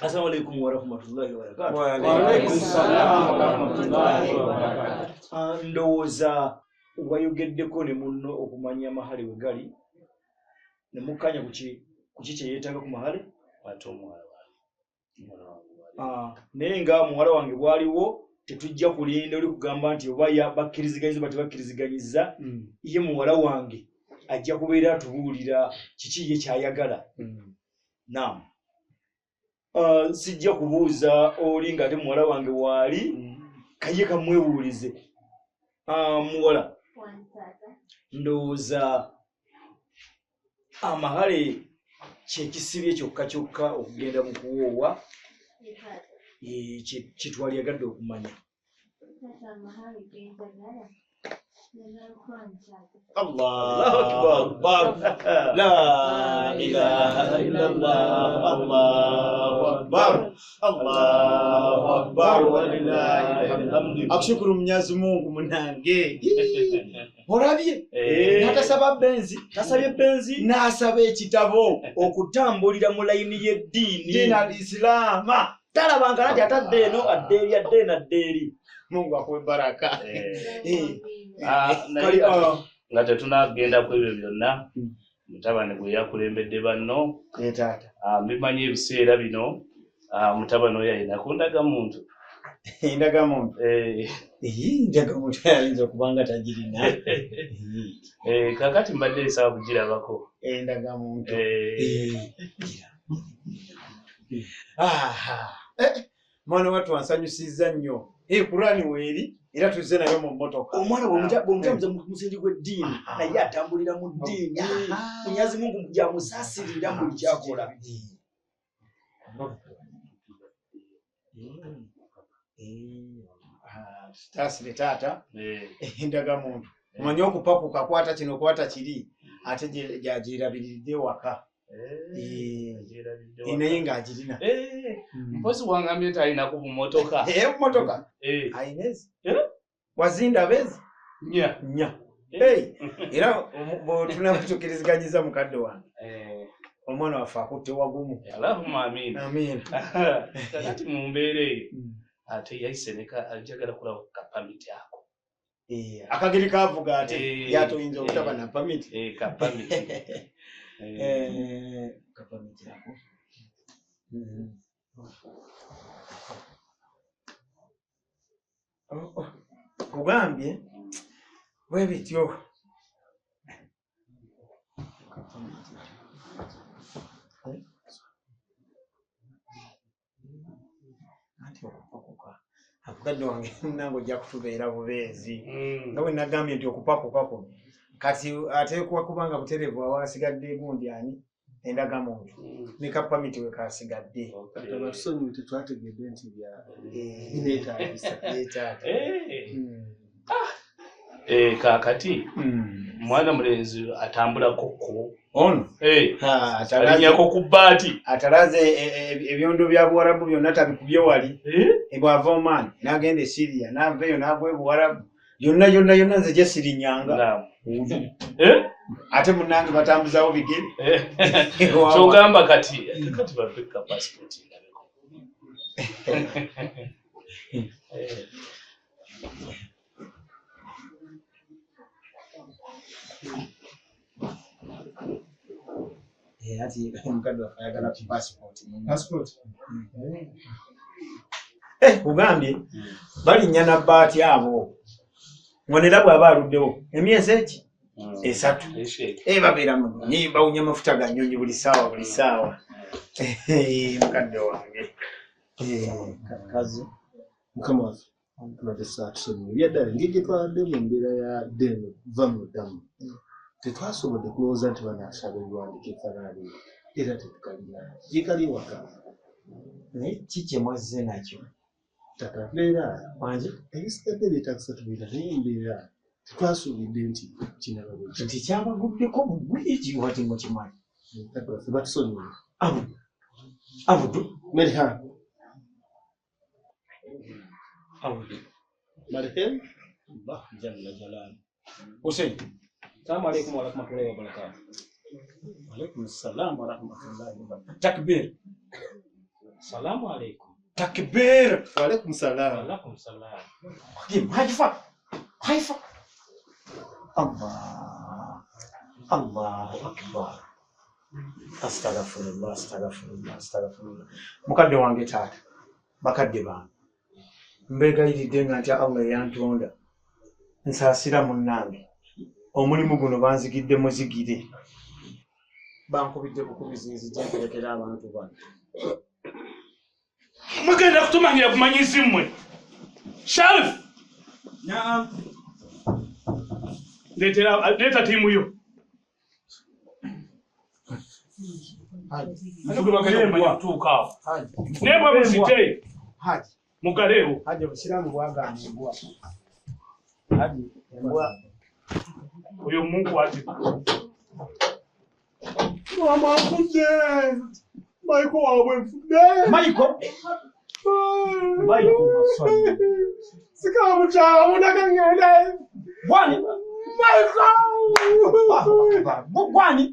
Assalamu alaikum warahmatullahi wabarakatuh. Wa alaikum salaam warahmatullahi wabarakatuh. Ndowooza wayogeddeko ne munno okumanya mahale we gali ne mukkanya ku ki kye yeetaaga ku mahale ate omuwala naye nga muwala wange bwaliwo tetujja kulinda oli kugamba nti oba bakkiriziganyiza oba tebakkiriziganyiza ye muwala wange ajja kubeera atubuulira kiki ye kyayagala. Naam. Sijja kubuuza oli ng'ate muwala wange waali kaye kamwebuulize. Muwala ndowooza amahale kyekisibye kyokka kyokka okugenda mu kuwoowa kye twalyagadde okumanya. Allahu akbar. La ilaha illallah. Allahu akbar. Allahu akbar walillahi alhamdu. Akushukuru Mwenyezi Mungu munange. Olabye? Natasaba benzi, tasabye benzi, nasaba ekitabo okutambulira mu layini y'eddiini. Dini al-Islaama. Talabanga nti atadde eno addeeri. Mungu akuwe baraka. Nga tetunagenda ku ebyo byonna mutabani gwe yakulembedde banno mbimanyi ebiseera bino mutabani oyo alina ku ndagamuntu. Ndagamuntu ayinza okubanga tagirina. Kakati mbadde nsaba kugirabako endagamuntu. Mwana watu wansanyusiza nnyo. Kurani weeri era tuzze nayo mu mmotoka. Omwana bw'omutabuza mu musingi gw'eddiini naye atambulira mu ddiini. Mwenyezi Mungu gy'amusaasirira mu buli ky'akola. Taasire taata endagamuntu. Omanyi okupakuka kwata kino kwata kiri ate gyagirabiriridde waka. Naye ng'agirina. Mpozi wangambye nti alina ku mmotoka. Mmotoka ayinezi wazinda bezi nya. Era tunabatukirizganyiza mukadde wange omwana waffe akutte wagumu. Allahumma amin. Amin. Kakati mu mbeera eyo ate yayise neka ajagala kulaba kapamiti ako. Akageri kavuga ate yatoyinza obutaba na pamiti. Kapamiti. Kapamiti ako. Kugambye bwe bityo. Anti okupakuka akukadde wange nange ojja kutubeera bubeezi nga bwe nagambye nti okupakuka kuno kati ateekwa kubanga butereevu awasigadde gundi ani endagamuntu ne kapamiti we kasigadde. Abatusonyiwe tetwategedde nti kakati mwana mulenzi atambulako ko ono alinyako ku bbaati atalaze ebyondo bya Buwarabu byonna tabikubye wali bw'ava Oman n'agenda e Syria n'avaeyo n'agwa e Buwarabu yonna nze gye sirinyanga. Ate munnange batambuzaawo bigere. Kyogamba kati bapeka passport ndabeko. Ati mukadde waffe ayagala ku passport. Kugambye balinnya na bbaati abo ngonera bw'aba aluddewo emyezi eki 3 babeera mu nnyimba bawunya amafuta ga nnyonyi buli ssaawa. Mukadde wange kazi mukama waffe tubadde tusonyiwe byaddala engeri gye twaladde mu mbeera ya ddeno va mu ddamu tetwasobodde kulowooza nti banaasaba ebiwandiiko efaanaani era tetukalina gyekali waka naye ki kye mwazze nakyo tata mbeera wangi ebisigadde byetakusa tubiira naye embeera tetwasuubidde nti kinaba bwe nti kyabaguddeko bugwiki wati mukimanyi takulaffe batusonyiwe abudu Merhan abudu Marhem Allah jalla jalal Hussein salamu alaykum wa rahmatullahi wa barakatuh wa alaykum assalam wa rahmatullahi wa barakatuh takbir salamu alaykum takbir wa alaykum salam wa alaykum salam haifa Allahu akbar astaghfirullah mukadde wange taata bakadde bange mbegayiridde nga ntya Allah yantonda nsaasira munnange omulimu guno banzigidde muzigire bankubidde bukubizi gyenterekera abantu bano mugenda kutumangira kumanyisi mmwe Sharif leeta tiimu yo nebwe musite mugaleewo oyo mungu wati mama afudde Maiko waabwe nfudde Maiko sikamukyamu nakangende bwani Maiko bwani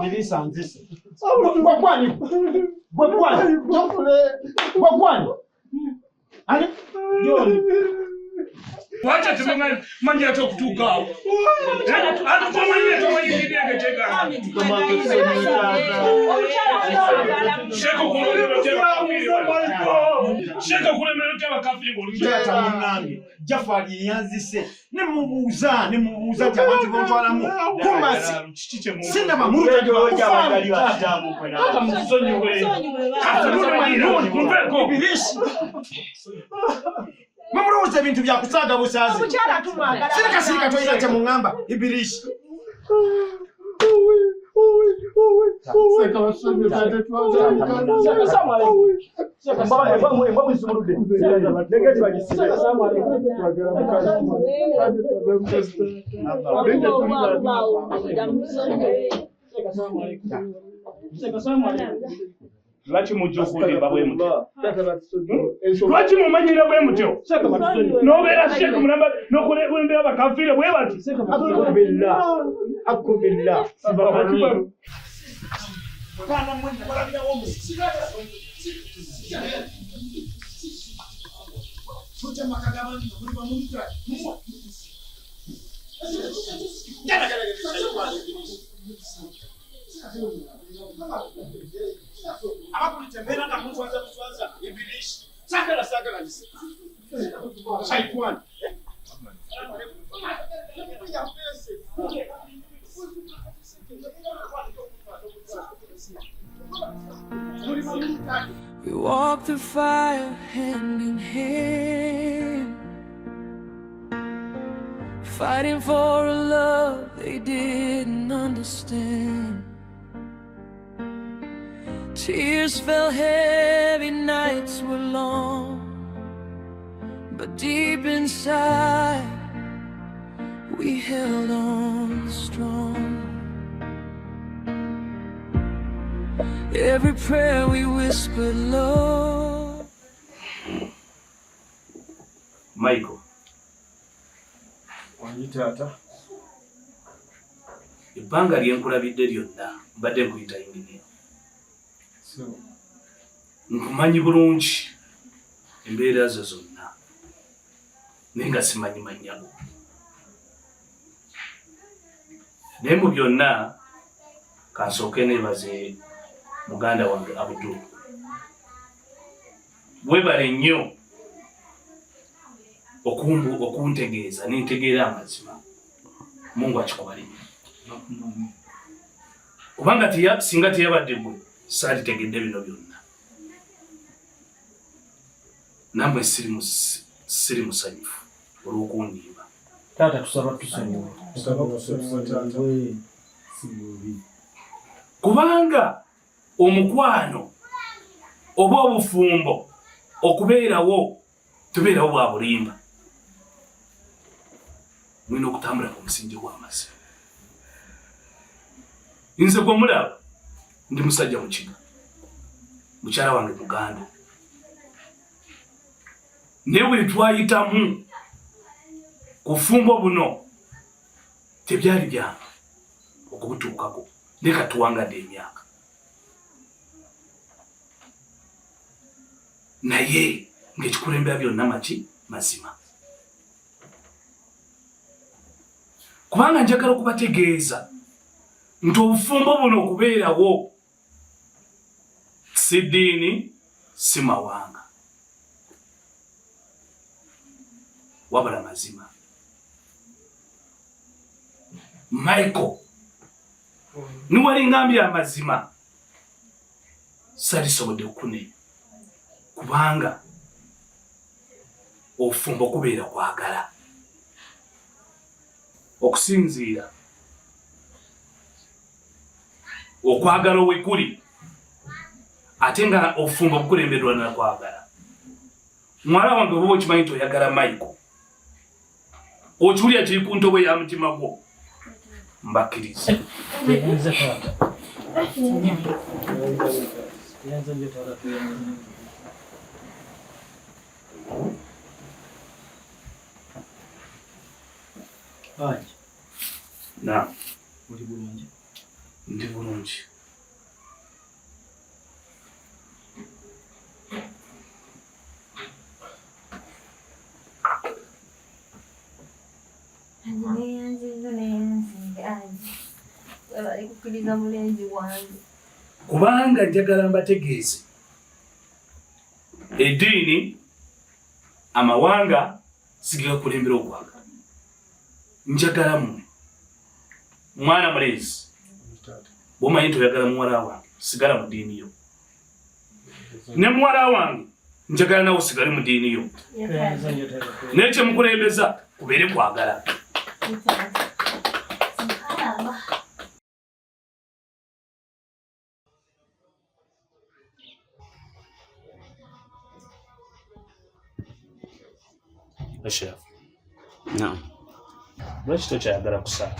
nilisanzise bwani ani John wacha tumanya tokutuka awo ate tumanye kidege kyegana sheko kulemero kyabakafiri ngolumjata munnange Jafari yanzise nemubuuza abantu bontwalamu kumasi sinaba Mamurowooza ebintu byakusaaga busaazi. Sirika toyina kye muŋŋamba Ibirishi. Lwaki mujjukudde bwe mutyo? Lwaki mumanyira bwe mutyo? N'obeera sheekh mulamba n'okulembera abakafiire bwe bati? Akubillah. Abakulitembera nga muswaza Ibirishi. Sagala nise. Shaitani. We walk through fire hand in hand, fighting for a love they didn't understand. Tears fell heavy, nights were long, but deep inside we held on strong. Every prayer we whispered low. Michael. Wanyi taata. Ebbanga lyenkulabidde lyonna mbadde nkuyita yingini. Nkumanyi bulungi embeera zo zonna naye nga simanyi mannya go. Naye mu byonna kansooke neebaze muganda wange Abdul. Weebale nnyo okuntegeeza nentegeera amazima. Mungu akikubalire. Kubanga singa teyabadde gwe saalitegedde bino byonna. Namwe siri musanyufu olw'okundiiba. Taata tusaba tusonyiwe. Kubanga omukwano oba obufumbo okubeerawo tubeerawo bwa bulimba. Mwina okutambula ku musingi gw'amazima. Nze gwe mulaba ndi musajja mukiga. Mukyala wange Muganda. Ne bwe twayitamu ku fumbo buno tebyali byange okubutuukako leka tuwangadde emyaka. Naye ng'ekikulembera byonna maki mazima. Kubanga njagala okubategeeza nti obufumbo buno okubeerawo si ddiini si mawanga wabula mazima. Michael niwali ngambye amazima salisobodde okune kubanga obufumbo kubeera kwagala okusinziira okwagala owekuli ate nga obufumbo bukulemberwa na kwagala. Mwala wange oba okimanyi nti oyagala Michael okiwulira kiri ku ntobo ya mutima gwo mbakkiriza. Naam. Oli bulungi? Ndi bulungi. Kubanga njagala mbategeeze eddiini amawanga sigakulembera okwagala. Njagala mmwe mwana mulezi bw'omanyi nti oyagala muwala wange sigala mu ddiini yo, ne muwala wange njagala nawe osigale mu ddiini yo, naye kyemukulembeza kubeere kwagala. Ashrafu. Naam. Lwaki tokyayagala kusala?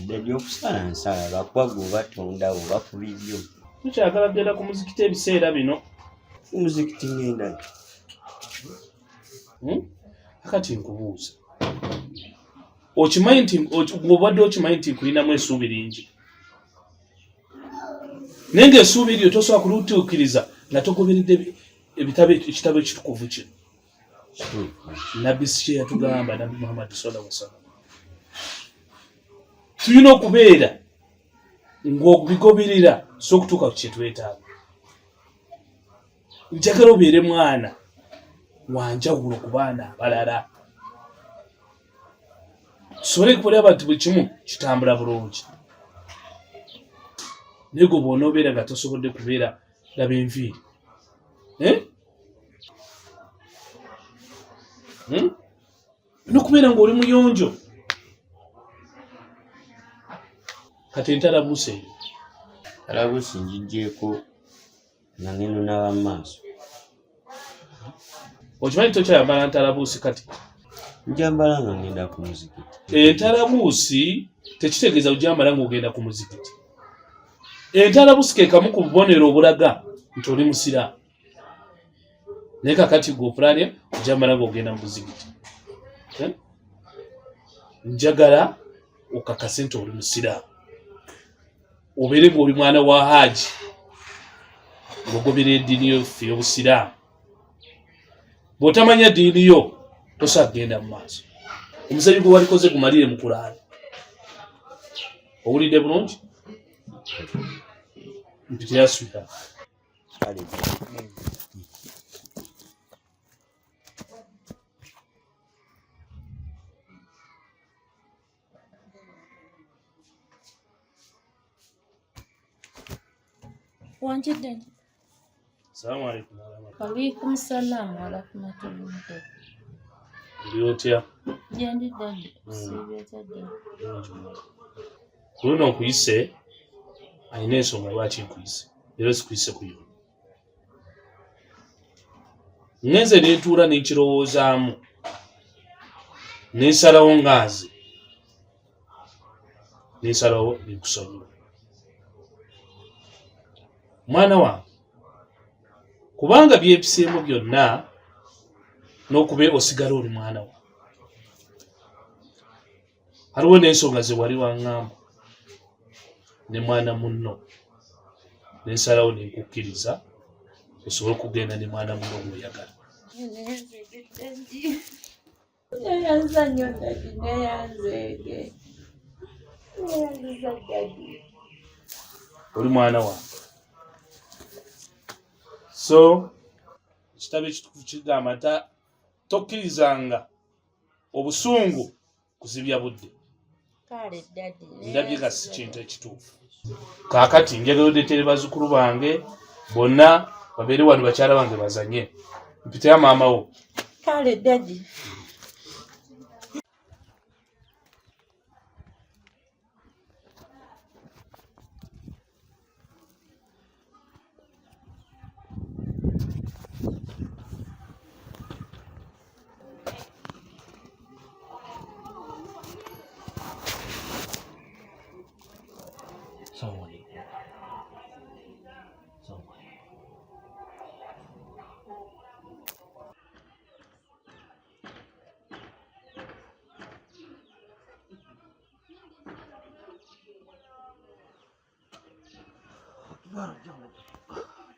Ddala okusala nsala lwakwago batonda oba ku bibyo. Tokyayagala kugenda ku muzikiti ebiseera bino? Muzikiti ngenda. Kati nkubuuza. Okimanyi nti obadde okimanyi nti nkulinamu essuubi lingi. Naye ng'essuubi eryo tosobola kulituukiriza nga togoberedde ekitabo ekitukuvu kino. Nabbi kye yatugamba Nabbi Muhammad sallallahu alaihi wasallam. Tulina okubeera ng'obigoberera so okutuuka ku kye twetaaga. Njagala obeere mwana wanjawulo ku baana abalala. Tusobole kulaba nti buli kimu kitambula bulungi. Naye gwe bw'onoobeera nga tosobodde kubeera laba enviiri. Nokubeera ng'oli muyonjo. Kati entalabuusi eyo. Entalabuusi ngigyeko nga ngendo n'aba mu maaso. Okimanyi tokyayambala ntalabuusi kati? Njambala nga ngenda ku muzikiti. Entalabuusi tekitegeeza ojambala ng'ogenda ku muzikiti. Entalabuusi ke kamu ku bubonero obulaga nti oli musiraamu. Naye kakati gwe opulaalya ojambala ng'ogenda mu muzikiti. Njagala okakase nti oli musiraamu. Obeere ng'oli mwana wa Hajji ng'ogobera eddiini yaffe y'obusiraamu. Bw'otamanya ddiini yo tosobola kugenda mu maaso. Omusenyu gwe walikoze gumalire mu Kulaani. Owulidde bulungi? Mpitira Swiha. Wanjidde. Assalamu alaikum. Alaikum salaam wa rahmatullahi. Ndi otya? Jendi daddy. Sibe daddy. Luno nkuyise alina ensonga lwaki nkuyise era sikuyise kuyo. Ngenze netuula nenkirowoozaamu nensalawo ngaazi nensalawo nenkusonyiwa. Mwana wange kubanga byebiseemu byonna n'okuba osigala oli mwana wange, haliwo n'ensonga ze wali waŋŋamba ne mwana munno nensalawo nenkukkiriza osobole okugenda ne mwana munno gw'oyagala. Neyanza nnyo daddy, neyanzeege. Neyanziza daddy. Oli mwana wange. So ekitabo ekitukuvu kigamba tokkirizanga obusungu kuzibya budde. Kale daddy. Ndabye nga si kintu ekituufu. Kaakati njagayodetere bazzukulu bange bonna babeere wano bakyala bange bazanye. Mpiteyo maama wo. Kale daddy.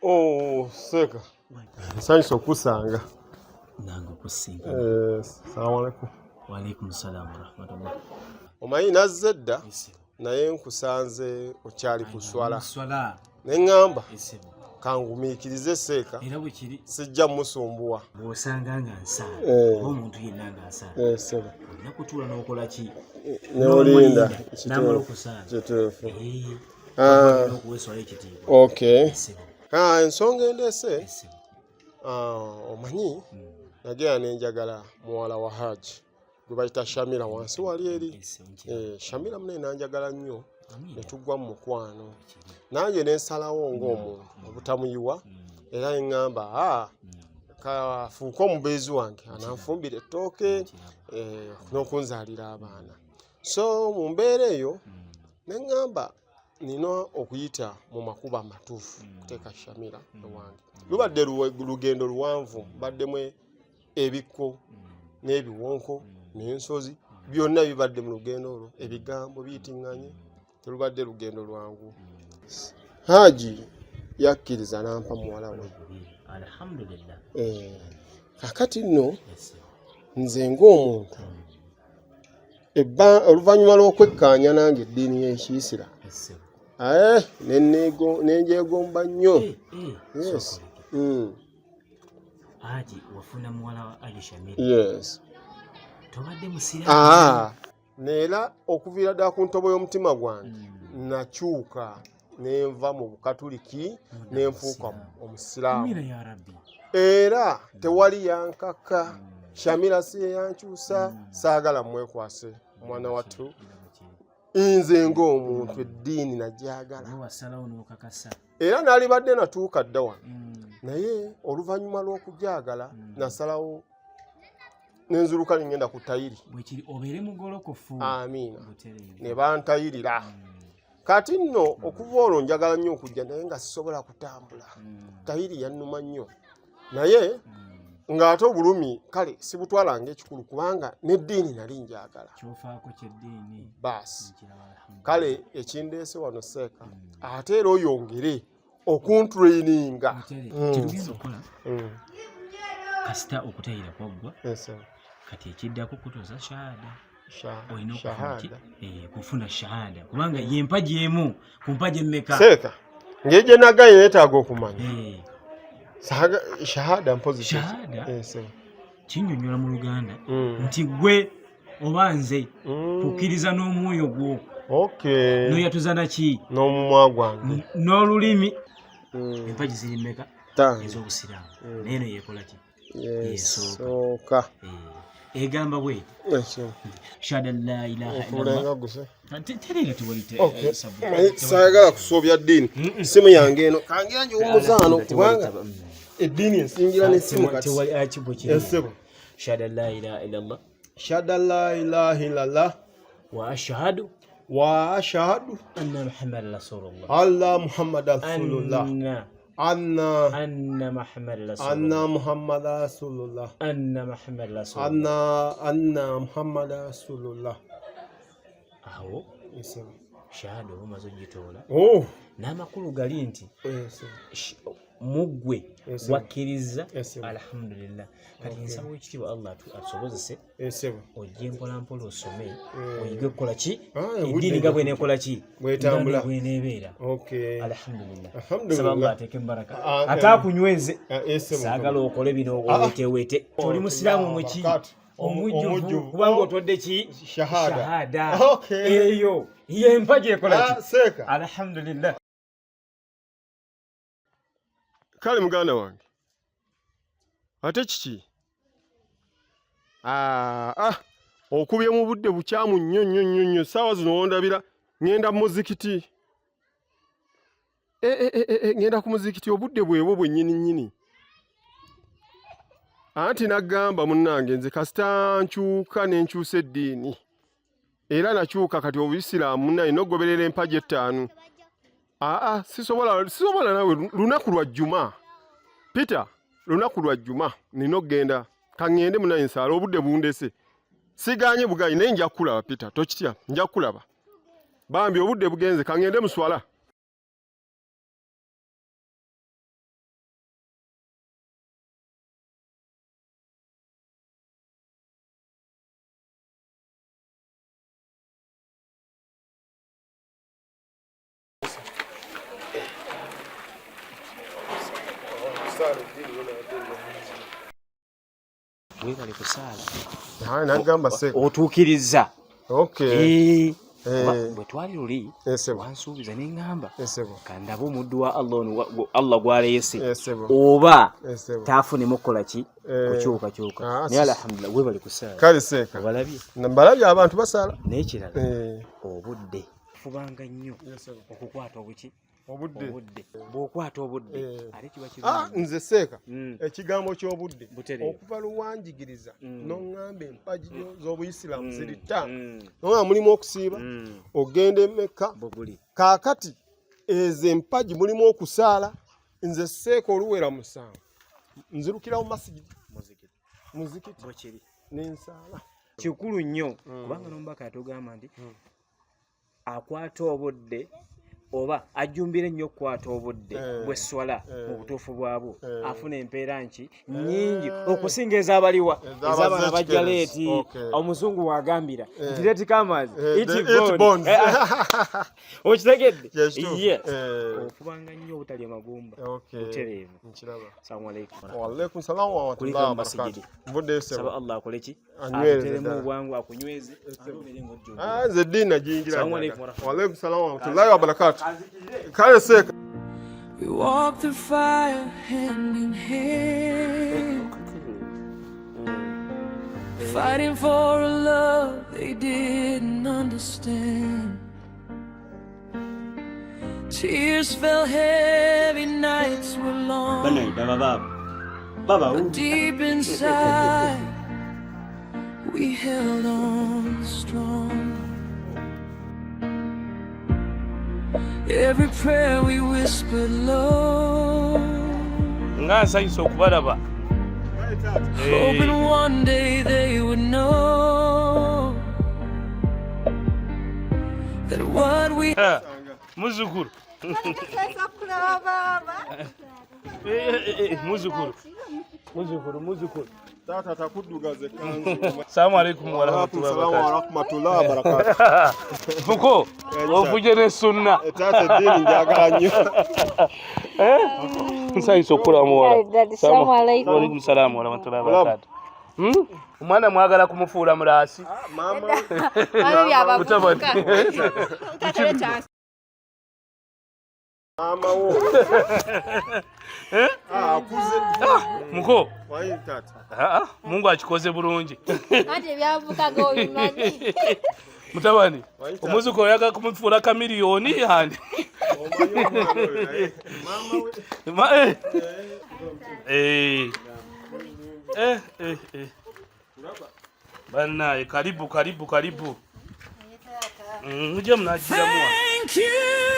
Oh, Seka. Nsanyusa okusanga. Nange okusinga. Assalamu alaikum. Wa alaikum salaam wa rahmatullah. Omanyi nazze dda naye nkusanze okyali ku swala. Swala. Ne ŋŋamba kangumiikirize Seka. Era bwe kiri sijja musumbuwa. Bw'osanga nga nsaala omuntu yenna nga nsaala. Olina kutuula n'okola ki? N'olinda n'amala okusaala. Kituufu. Okuweeswala ekitiibwa. Okay. Ensonga endeese omanyi nagera nenjagala muwala wa Haji gwe bayita Shamira wansi wali eri. Shamira mune nanjagala nnyo ne tuggwa mu mukwano. Nange nensalawo ng'omuntu obutamuyiwa era eŋŋamba kafuuka omubeezi wange ananfumbira ettooke n'okunzaalira abaana. So mu mbeera eyo neŋŋamba nina okuyita mu makubo amatuufu kuteeka Shamira ewange. Lubadde lugendo luwanvu, baddemu ebikko n'ebiwonko n'ensozi byonna bibadde mu lugendo olwo, ebigambo biyitiŋŋanye, terubadde lugendo lwangu. Haji yakkiriza nampa muwala we. Alhamdulillah. Kakati nno nze ng'omuntu oluvannyuma lw'okwekkaanya nange eddiini y'Ekiisira nenjegomba nnyo. Yes. Haji wafuna muwala wa Ali Shamira. Yes. Tobadde musiraamu. Neera okuviira ddala ku ntobo y'omutima gwange nakyuka nenva mu Bukatuliki nenfuuka omusiraamu. Era tewali yankaka. Shamira si yankyusa, saagala mwekwase mwana wattu. Nze ng'omuntu eddiini najagala. Era nalibadde natuuka dda wano. Naye oluvannyuma lw'okujagala nasalawo nenzuluka ngenda ku tayiri. Obeere mugolokofu. Amiina. Ne bantayirira. Kati nno okuva olwo njagala nnyo okujja naye nga sisobola kutambula. Tayiri yannuma nnyo. Naye ng'ate obulumi kale sibutwalanga ekikulu kubanga n'eddiini nali njagala. Kyofaako ky'eddiini. Baasi. Kale ekindeese wano Seeka ate era oyongere okuntraininga. Kirugenda okola kasita okutayira kwaggwa kati ekiddako kutuuza shahada. Olina kufuna shahada kubanga y'empagi emu ku mpagi emmeka. Seeka ng'egye nagaye neetaaga okumanya. Shahada mpozi. Shahada kinnyonnyola mu Luganda nti gwe oba nze kukkiriza n'omwoyo gwo n'oyatuza naki n'omumwa gwange n'olulimi. Empagi ziri mmeka ez'obusiraamu naye eno yeekola ki? Yesooka. egamba bwe shada la ilaha illallah terera tuwalite sayagala kusobya ddiini simu yange eno kangira umuzaano kubanga eddiini ensingira n'essimu kati tewali akibukiri ensebo shada la ilaha illallah shada la ilaha illallah wa ashhadu anna muhammad rasulullah alla muhammad rasulullah anna muhammad rasulullah anna muhammad rasulullah anna muhammad rasulullah aho shahada omaze ogitoola n'amakulu gali nti muggwe wakkiriza alhamdulillah kati nsaba wekitiibwa allah atusobozese ojje mpolampola osome oyige kukola ki eddiini nga bweneekola ki bweneebeera alhamdulillah saba allah ateeke mubaraka ate akunyweze saagala okole bino owetewete oli musiraamu muki omujjuvu kubanga otwadde ki shahada eyo yempa gyekola ki alhamdulillah. Kale muganda wange ate kiki okubye mu budde bukyamu nnyo saawa zino wondabira ngenda muzikiti ngenda ku muzikiti obudde bwebwo bwennyini anti nagamba munnange nze kasita nkyuka nenkyusa eddiini era nakyuka kati obuyisiraamu munnaye nogoberera empagi 5 sisobola nawe lunaku lwa juma Peter lunaku lwa juma nino genda kangende munaye nsala obudde bundese siganye bugayi naye nja kulaba Peter tokitya nja kulaba bambi obudde bugenze kangende muswala webale kusaala nagamba seka otuukiriza bwe twali luli Esebo. wansuubiza neŋŋamba Esebo. kandaba omuddu wa Allah gwaleese oba taafunemu kukola ki kukyukakyuka naye alhamdulillah webali kusaala kale seeka obalabye mbalabye abantu basaala n'ekirala obudde fubanga nnyo okukwata obuki obudde bw'okwata obudde ate kiba nze seeka ekigambo ky'obudde okuva luwanjigiriza n'oŋŋamba empagi z'obuyisiraamu ziri ttaano noba mulimu okusiiba ogenda Mekka kaakati ezo empagi mulimu okusaala nze seeka oluwera 7 nzirukira mu muzikiti bwekiri n'ensaala kikulu nnyo kubanga n'omubaka atugamba nti akwata obudde oba ajjumbira ennyo okukwata obudde bw'esswala mu butuufu bwabwo afuna empeera nki nnyingi okusinga ez'abaliwa ez'abaana bajja leeti omuzungu wagambira nti leeti kamazi okitegedde okubanga nnyo obutalya magumba butereevu. Assalamu alaikum. Waalaikum salaam wa rahmatullahi wa barakatuh. Saba Allah akole ki ateremu obwangu akunyweze nze ddiini najingira. Waalaikum salaam wa rahmatullahi wa barakatuh. Kale seeka we walk through fire hand in hand, fighting for a love they didn't understand. Tears fell heavy, nights were long, but deep inside we held on strong. Every prayer we whispered low, hoping one day they would know that what we muzukuru muzukuru tata takudugaze kanzu. Assalamu alaikum wa rahmatullahi wa barakatuh. Fuko ofuje ne sunna tata dini njagala nnyo. Nsai sokula muwala. Assalamu alaikum. Wa alaikum salaam wa rahmatullahi wa barakatuh. Omwana mwagala kumufuula mulaasi. Mama. Mama byabavuka. Mama wo. Akuze. Muko. Wai tata. Mungu akikoze bulungi. Ate byavuka go bimanyi. Mutabani. Omuzuko yaga kumufura kamiliyoni yani. Mama we. Bana, karibu. Uje mnajira mwa. Thank you.